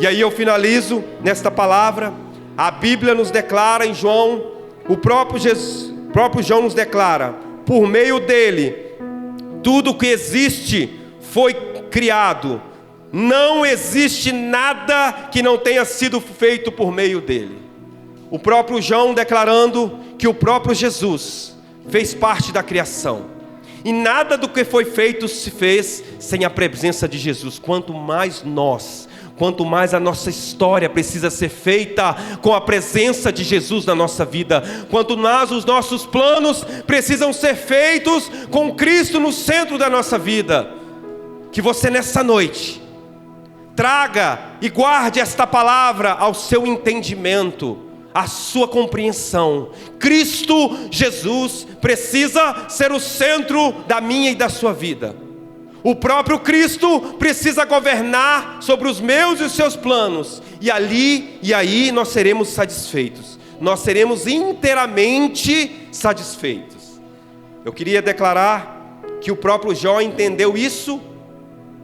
E aí eu finalizo nesta palavra. A Bíblia nos declara em João O próprio João nos declara: por meio dele, tudo que existe foi criado. Não existe nada que não tenha sido feito por meio dele. O próprio João declarando que o próprio Jesus fez parte da criação. E nada do que foi feito se fez sem a presença de Jesus. Quanto mais a nossa história precisa ser feita com a presença de Jesus na nossa vida. Quanto mais os nossos planos precisam ser feitos com Cristo no centro da nossa vida. Que você nessa noite traga e guarde esta palavra ao seu entendimento, à sua compreensão. Cristo Jesus precisa ser o centro da minha e da sua vida. O próprio Cristo precisa governar sobre os meus e os seus planos. E aí nós seremos satisfeitos. Nós seremos inteiramente satisfeitos. Eu queria declarar que o próprio Jó entendeu isso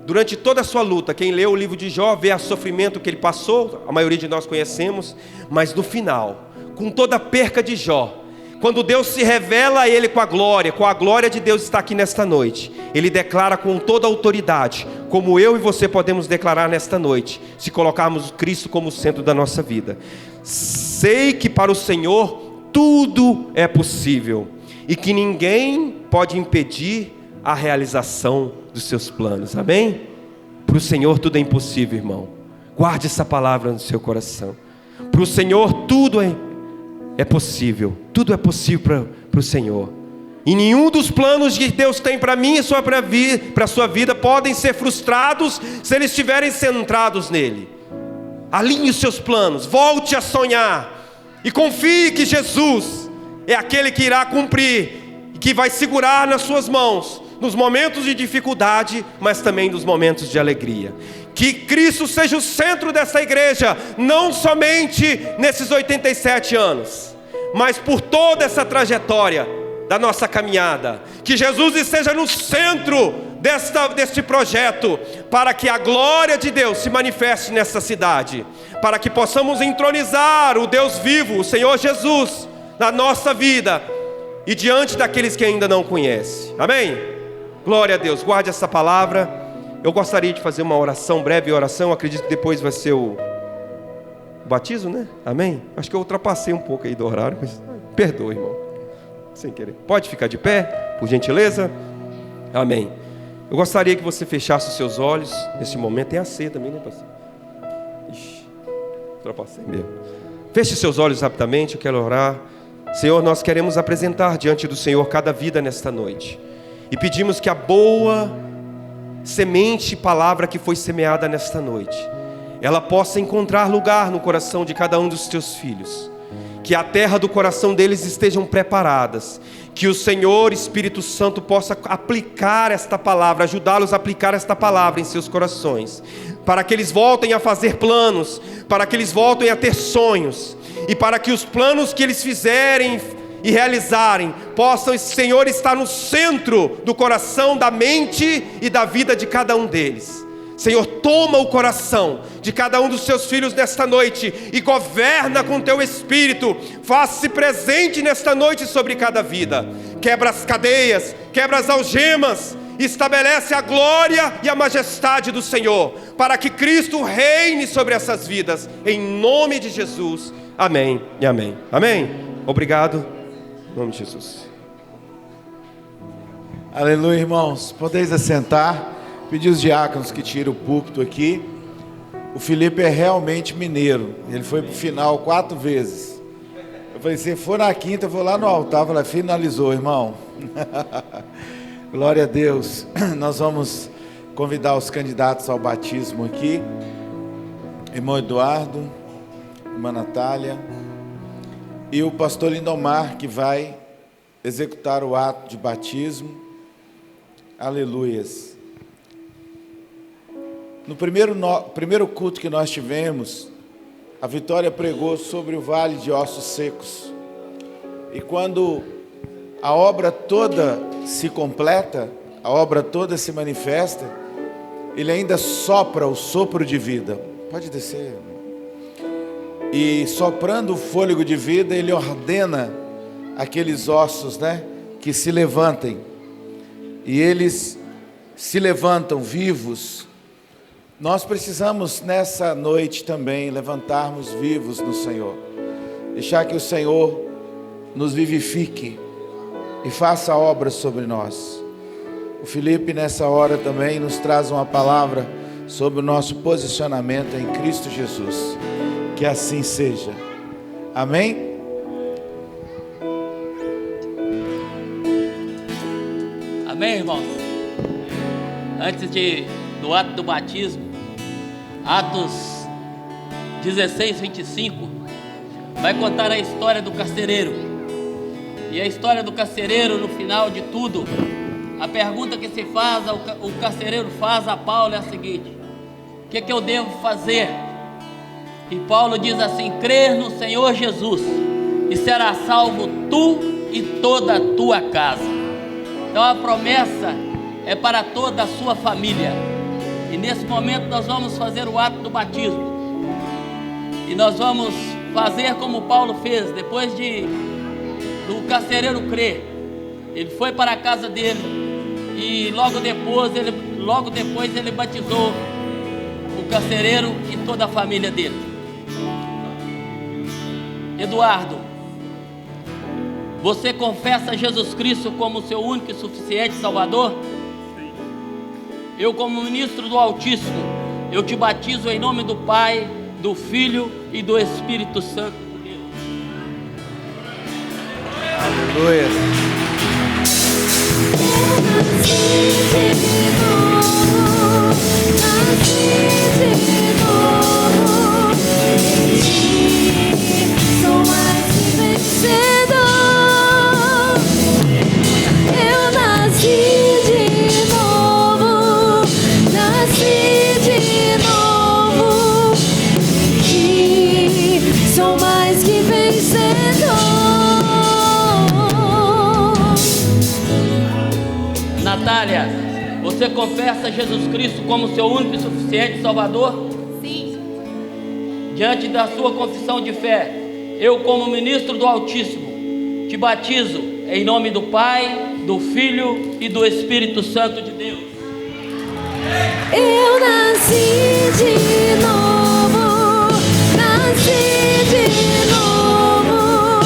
durante toda a sua luta. Quem lê o livro de Jó vê o sofrimento que ele passou, a maioria de nós conhecemos, mas no final, com toda a perca de Jó, quando Deus se revela a ele com a glória de Deus está aqui nesta noite, ele declara com toda a autoridade, como eu e você podemos declarar nesta noite, se colocarmos Cristo como centro da nossa vida: sei que para o Senhor tudo é possível, e que ninguém pode impedir a realização dos seus planos. Amém? Para o Senhor tudo é impossível, irmão. Guarde essa palavra no seu coração. Para o Senhor tudo é possível. Tudo é possível para o Senhor. E nenhum dos planos que Deus tem para mim e para a sua vida podem ser frustrados se eles estiverem centrados nele. Alinhe os seus planos, volte a sonhar e confie que Jesus é aquele que irá cumprir e que vai segurar nas suas mãos nos momentos de dificuldade, mas também nos momentos de alegria. Que Cristo seja o centro dessa igreja, não somente nesses 87 anos, mas por toda essa trajetória da nossa caminhada. Que Jesus esteja no centro deste projeto, para que a glória de Deus se manifeste nessa cidade, para que possamos entronizar o Deus vivo, o Senhor Jesus, na nossa vida e diante daqueles que ainda não conhecem. Amém? Glória a Deus. Guarde essa palavra. Eu gostaria de fazer uma oração, breve oração. Acredito que depois vai ser o batismo, né? Amém? Acho que eu ultrapassei um pouco aí do horário, mas perdoa, irmão, sem querer. Pode ficar de pé, por gentileza. Amém. Eu gostaria que você fechasse os seus olhos nesse momento. Tem a ceia também, né, pastor? Ixi, ultrapassei mesmo. Feche seus olhos rapidamente. Eu quero orar. Senhor, nós queremos apresentar diante do Senhor cada vida nesta noite. E pedimos que a boa semente e palavra que foi semeada nesta noite, ela possa encontrar lugar no coração de cada um dos teus filhos. Que a terra do coração deles estejam preparadas. Que o Senhor Espírito Santo possa aplicar esta palavra, ajudá-los a aplicar esta palavra em seus corações. Para que eles voltem a fazer planos, para que eles voltem a ter sonhos. E para que os planos que eles fizerem e realizarem, possam, Senhor, estar no centro do coração, da mente e da vida de cada um deles. Senhor, toma o coração de cada um dos seus filhos nesta noite e governa com teu Espírito. Faça-se presente nesta noite sobre cada vida. Quebra as cadeias, quebra as algemas, estabelece a glória e a majestade do Senhor, para que Cristo reine sobre essas vidas, em nome de Jesus. Amém e amém. Amém. Obrigado. Em nome de Jesus. Aleluia, irmãos. Podeis assentar. Pedir os diáconos que tirem o púlpito aqui. O Felipe é realmente mineiro. Ele foi para o final 4 vezes. Eu falei, se for na quinta, eu vou lá no altar. Eu falei, finalizou, irmão. Glória a Deus. Nós vamos convidar os candidatos ao batismo aqui. Irmão Eduardo, irmã Natália e o pastor Lindomar, que vai executar o ato de batismo. Aleluias. No primeiro culto que nós tivemos, a Vitória pregou sobre o vale de ossos secos. E quando a obra toda se completa, a obra toda se manifesta, ele ainda sopra o sopro de vida. Pode descer. E soprando o fôlego de vida, ele ordena aqueles ossos, né, que se levantem. E eles se levantam vivos. Nós precisamos nessa noite também levantarmos vivos no Senhor. Deixar que o Senhor nos vivifique e faça obras sobre nós. O Felipe nessa hora também nos traz uma palavra sobre o nosso posicionamento em Cristo Jesus. Que assim seja. Amém? Amém, irmãos? Antes do ato do batismo, Atos 16, 25, vai contar a história do carcereiro. E a história do carcereiro, no final de tudo, a pergunta que se faz, o carcereiro faz a Paulo é a seguinte: o que eu devo fazer? E Paulo diz assim: crer no Senhor Jesus e será salvo tu e toda a tua casa. Então a promessa é para toda a sua família. E nesse momento nós vamos fazer o ato do batismo. E nós vamos fazer como Paulo fez. Depois do carcereiro crer, ele foi para a casa dele. E logo depois ele batizou o carcereiro e toda a família dele. Eduardo, você confessa Jesus Cristo como seu único e suficiente Salvador? Sim. Eu, como ministro do Altíssimo, eu te batizo em nome do Pai, do Filho e do Espírito Santo de Deus. Aleluia. Natália, você confessa Jesus Cristo como seu único e suficiente Salvador? Sim. Diante da sua confissão de fé, eu, como ministro do Altíssimo, te batizo em nome do Pai, do Filho e do Espírito Santo de Deus. Eu nasci de novo, nasci de novo,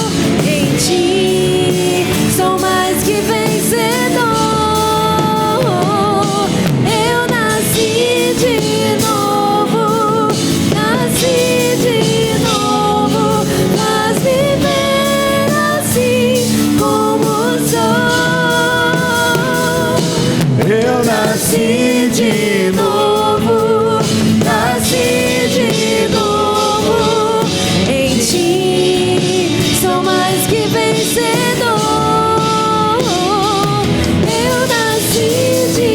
em ti sou mais que vencedor. Eu nasci de novo, faz viver assim como sou. Eu nasci de novo, em ti sou mais que vencedor. Eu nasci de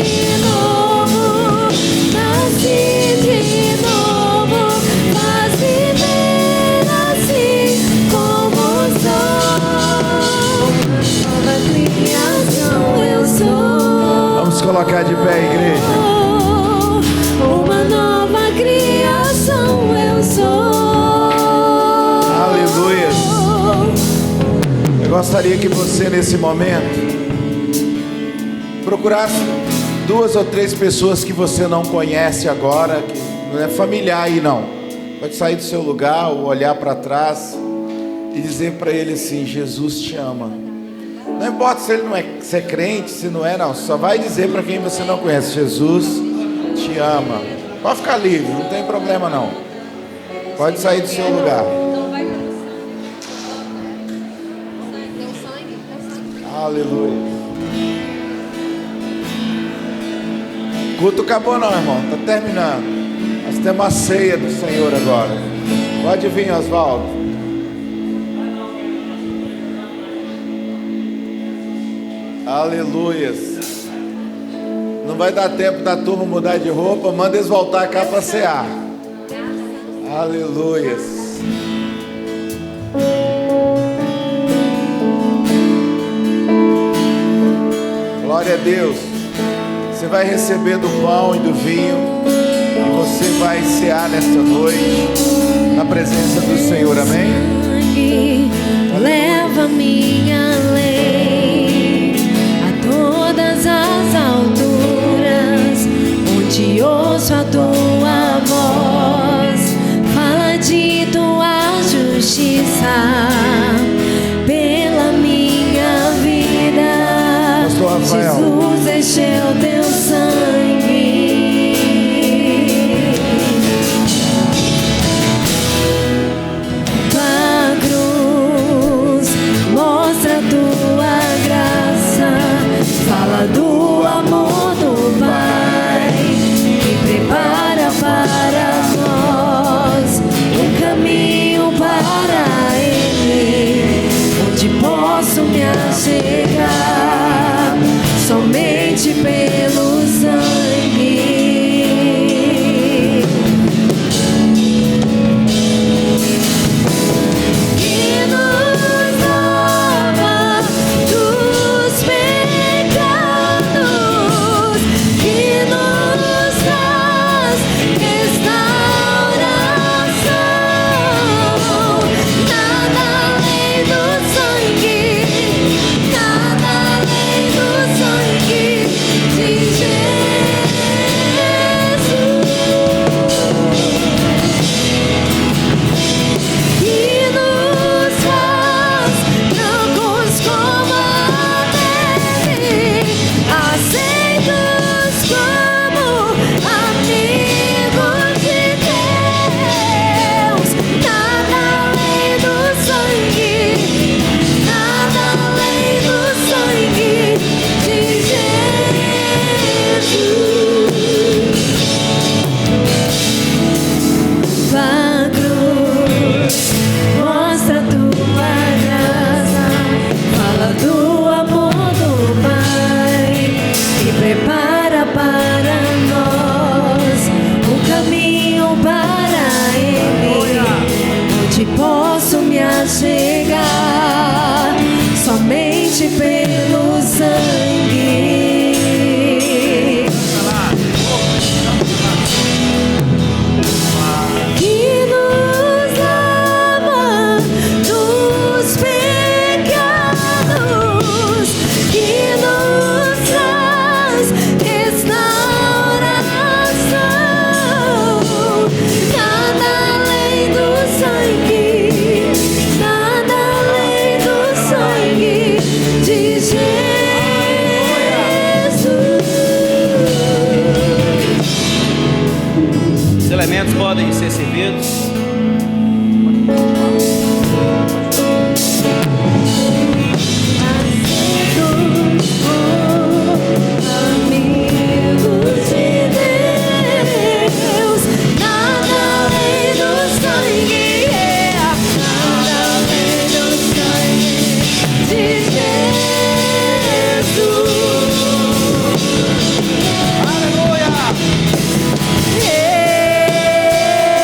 novo, faz viver assim como sou. Nova criação eu sou. Vamos colocar de pé, igreja. Uma nova criação eu sou. Aleluia. Eu gostaria que você nesse momento procurasse 2 ou 3 pessoas que você não conhece agora, que não é familiar aí não. Pode sair do seu lugar ou olhar para trás e dizer para ele assim: Jesus te ama. Não importa se ele não é, se é crente, se não é, não. Só vai dizer para quem você não conhece: Jesus te ama. Pode ficar livre, não tem problema não. Pode sair do seu lugar. Aleluia. O culto acabou não, irmão. Está terminando. Nós temos a ceia do Senhor agora. Pode vir, Oswaldo. Aleluias. Não vai dar tempo da turma mudar de roupa. Manda eles voltar cá para cear. Aleluias. Glória a Deus. Você vai receber do pão e do vinho e você vai cear nesta noite na presença do Senhor. Amém? Leva minha justiça pela minha vida. Pastor Rafael. Jesus, este é o teu sangue. Tua cruz mostra a tua graça, fala do amor do Pai e prepara para nós um caminho para Ele, onde posso me achegar somente pelo sangue. Que nos lava dos pecados, que nos traz restauração. Nada além do sangue, nada além do sangue de chegar somente pelo sangue. Que nos lava dos pecados, que nos traz restauração. Nada além do sangue, nada além do sangue de Jesus. Os elementos podem ser servidos. Amigos de Deus, nada além do sangue, nada além do sangue de Jesus. Aleluia!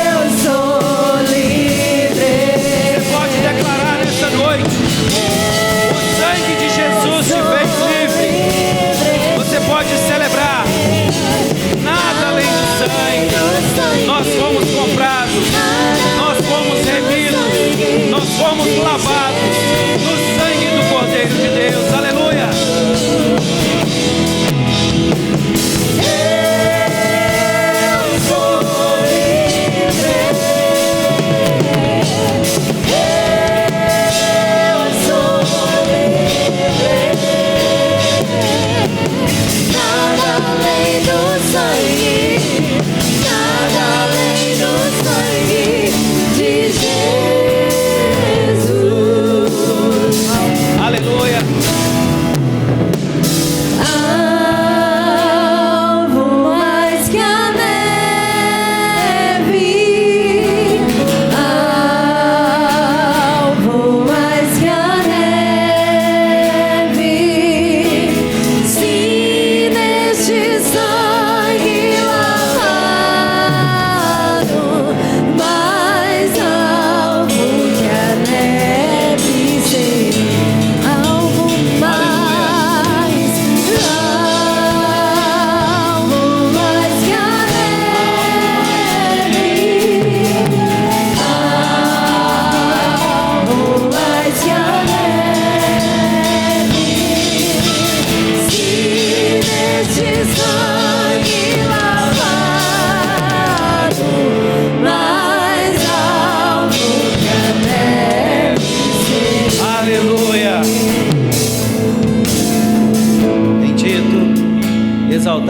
Eu sou livre. Você pode declarar nessa noite: o sangue de Jesus te fez livre. Você pode celebrar. Nada além do sangue. Nós fomos comprados, nós fomos remidos, nós fomos lavados no sangue do Cordeiro de Deus. Aleluia! Eu sou livre. Eu sou livre. Nada além do sangue, nada além do sangue de Jesus. Aleluia!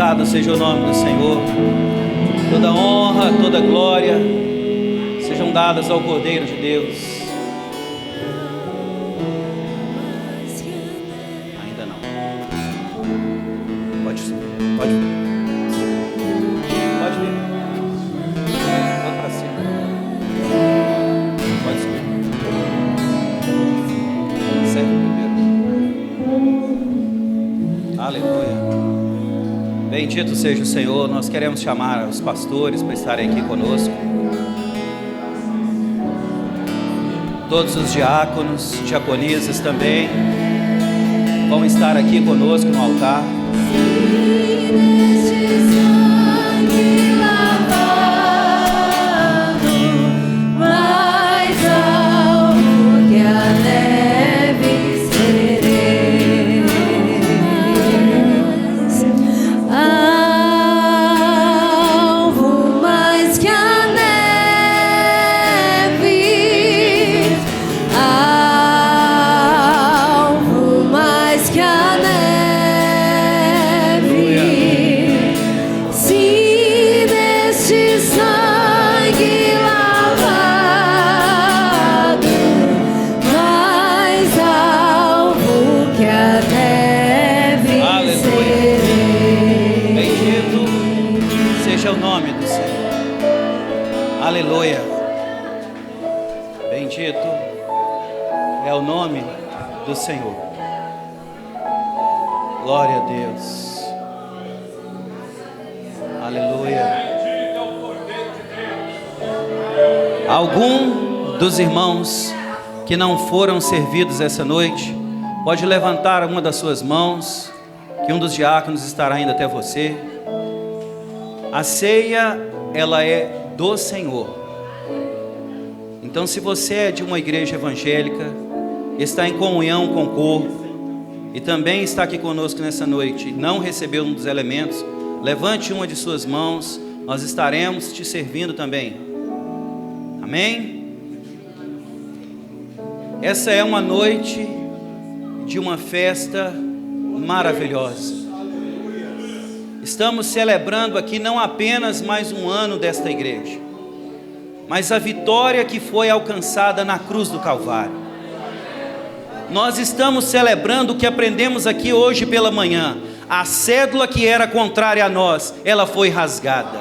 Louvado seja o nome do Senhor. Toda honra, toda glória sejam dadas ao Cordeiro de Deus. Ainda não. Pode vir. Pode vir. Vai para cima. Pode subir. Serve primeiro. Aleluia. Bendito seja o Senhor. Nós queremos chamar os pastores para estarem aqui conosco. Todos os diáconos, diaconisas também vão estar aqui conosco no altar. Aleluia. Bendito é o nome do Senhor. Glória a Deus. Aleluia. Algum dos irmãos que não foram servidos essa noite, pode levantar uma das suas mãos, que um dos diáconos estará indo até você. A ceia, ela é do Senhor. Então, se você é de uma igreja evangélica, está em comunhão com o corpo e também está aqui conosco nessa noite, não recebeu um dos elementos, levante uma de suas mãos, nós estaremos te servindo também. Amém? Essa é uma noite de uma festa maravilhosa. Estamos celebrando aqui não apenas mais um ano desta igreja, mas a vitória que foi alcançada na cruz do Calvário. Nós estamos celebrando o que aprendemos aqui hoje pela manhã. A cédula que era contrária a nós, ela foi rasgada.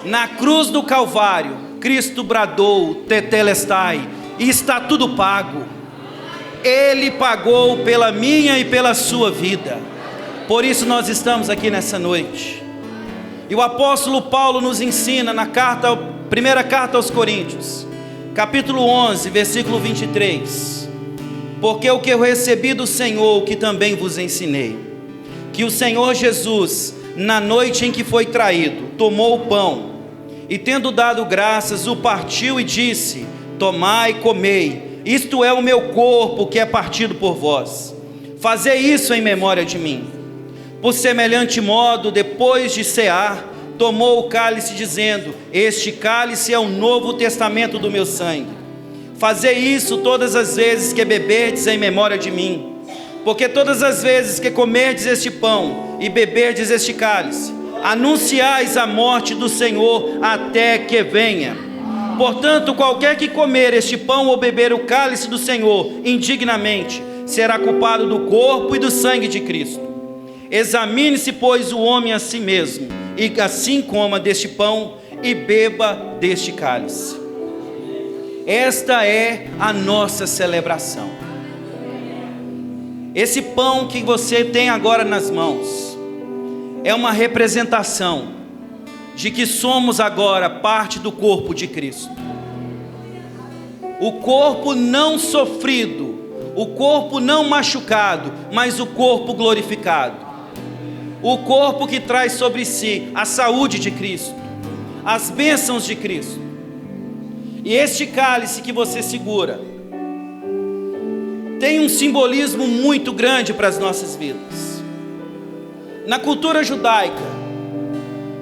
Na cruz do Calvário, Cristo bradou, tetelestai, e está tudo pago. Ele pagou pela minha e pela sua vida. Por isso nós estamos aqui nessa noite. E o apóstolo Paulo nos ensina na primeira carta aos Coríntios, capítulo 11, versículo 23. Porque o que eu recebi do Senhor, o que também vos ensinei, que o Senhor Jesus, na noite em que foi traído, tomou o pão, e tendo dado graças, o partiu e disse: tomai e comei, isto é o meu corpo que é partido por vós. Fazei isso em memória de mim. Por semelhante modo, depois de cear, tomou o cálice, dizendo: este cálice é o novo testamento do meu sangue. Fazei isso todas as vezes que beberdes em memória de mim. Porque todas as vezes que comerdes este pão e beberdes este cálice, anunciais a morte do Senhor até que venha. Portanto, qualquer que comer este pão ou beber o cálice do Senhor indignamente, será culpado do corpo e do sangue de Cristo. Examine-se, pois, o homem a si mesmo, e assim coma deste pão e beba deste cálice. Esta é a nossa celebração. Esse pão que você tem agora nas mãos é uma representação de que somos agora parte do corpo de Cristo. O corpo não sofrido, o corpo não machucado, mas o corpo glorificado. O corpo que traz sobre si a saúde de Cristo, as bênçãos de Cristo. E este cálice que você segura tem um simbolismo muito grande para as nossas vidas. Na cultura judaica,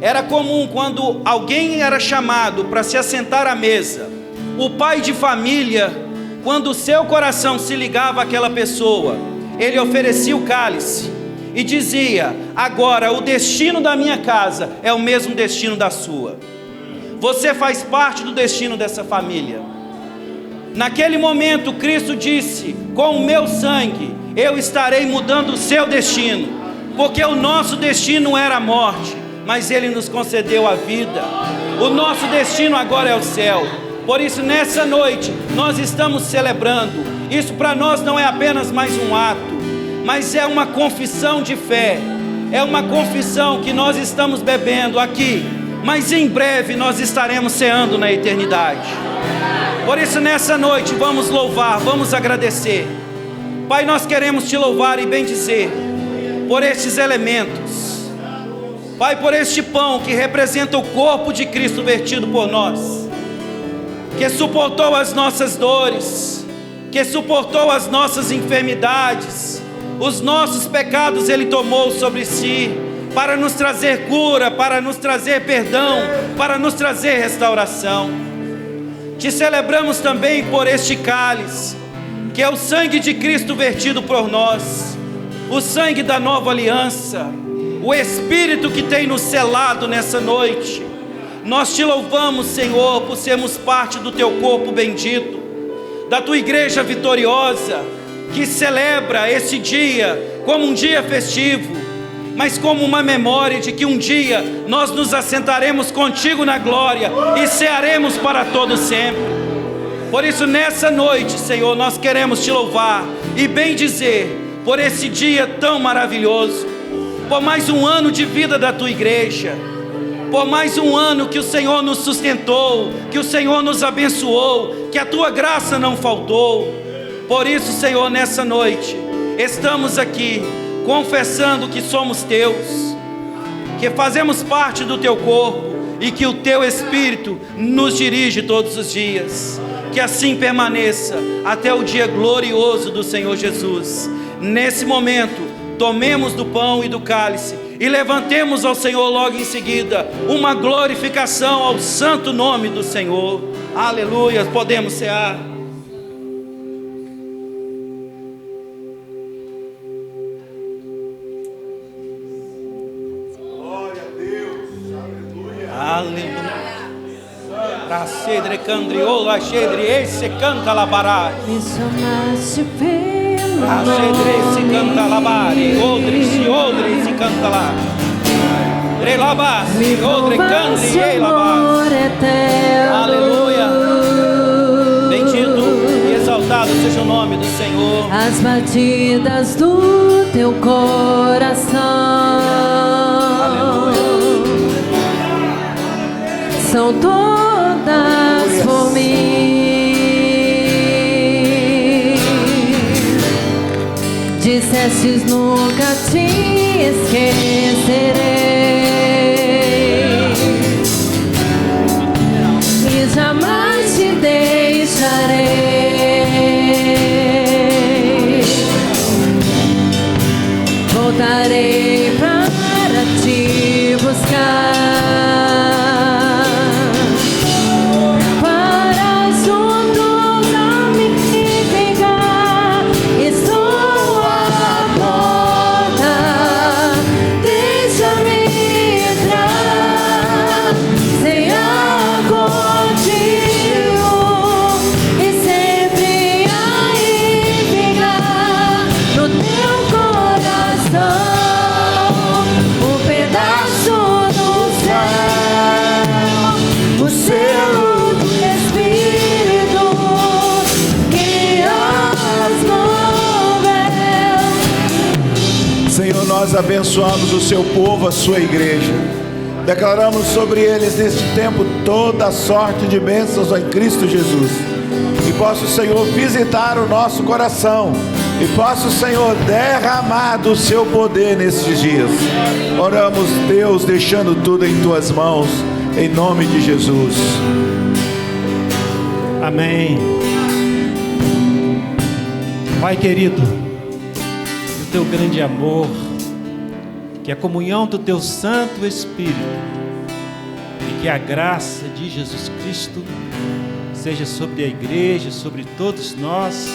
era comum quando alguém era chamado para se assentar à mesa, o pai de família, quando o seu coração se ligava àquela pessoa, ele oferecia o cálice. e dizia: agora o destino da minha casa é o mesmo destino da sua. Você faz parte do destino dessa família. Naquele momento Cristo disse: com o meu sangue eu estarei mudando o seu destino, porque o nosso destino era a morte, mas Ele nos concedeu a vida. O nosso destino agora é o céu. Por isso nessa noite nós estamos celebrando. Isso para nós não é apenas mais um ato, mas é uma confissão de fé. É uma confissão que nós estamos bebendo aqui, mas em breve nós estaremos ceando na eternidade. Por isso nessa noite vamos louvar, vamos agradecer. Pai, nós queremos te louvar e bendizer por estes elementos. Pai, por este pão que representa o corpo de Cristo vertido por nós, que suportou as nossas dores, que suportou as nossas enfermidades, os nossos pecados Ele tomou sobre si, para nos trazer cura, para nos trazer perdão, para nos trazer restauração. Te celebramos também por este cálice, que é o sangue de Cristo vertido por nós, o sangue da nova aliança, o Espírito que tem nos selado nessa noite. Nós te louvamos, Senhor, por sermos parte do teu corpo bendito, da tua igreja vitoriosa, que celebra esse dia como um dia festivo, mas como uma memória de que um dia nós nos assentaremos contigo na glória e cearemos para todo sempre. Por isso nessa noite, Senhor, nós queremos te louvar e bendizer por esse dia tão maravilhoso, por mais um ano de vida da tua igreja, por mais um ano que o Senhor nos sustentou, que o Senhor nos abençoou, que a tua graça não faltou. Por isso, Senhor, nessa noite estamos aqui confessando que somos teus, que fazemos parte do teu corpo e que o teu Espírito nos dirige todos os dias. Que assim permaneça até o dia glorioso do Senhor Jesus. Nesse momento, tomemos do pão e do cálice e levantemos ao Senhor logo em seguida uma glorificação ao santo nome do Senhor. Aleluia, podemos cear. Aleluia. Racedre candriola, cedre esse canta labará. Me chamaste pelo Racedre se canta labari, odre se canta lá. Relabá, se odre candri e labá. Aleluia. Bendito e exaltado seja o nome do Senhor. As batidas do teu coração são todas por mim. Dissestes nunca te esquecerei e jamais te deixarei. Voltarei para te buscar, nós abençoamos o seu povo, a sua igreja. Declaramos sobre eles neste tempo toda a sorte de bênçãos em Cristo Jesus. E possa o Senhor visitar o nosso coração. E possa o Senhor derramar do seu poder nesses dias. Oramos, Deus, deixando tudo em tuas mãos, em nome de Jesus. Amém. Pai querido, o teu grande amor, que a comunhão do teu Santo Espírito e que a graça de Jesus Cristo seja sobre a igreja, sobre todos nós,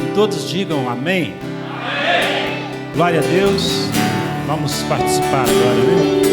e todos digam amém. Amém. Glória a Deus. Vamos participar agora, né?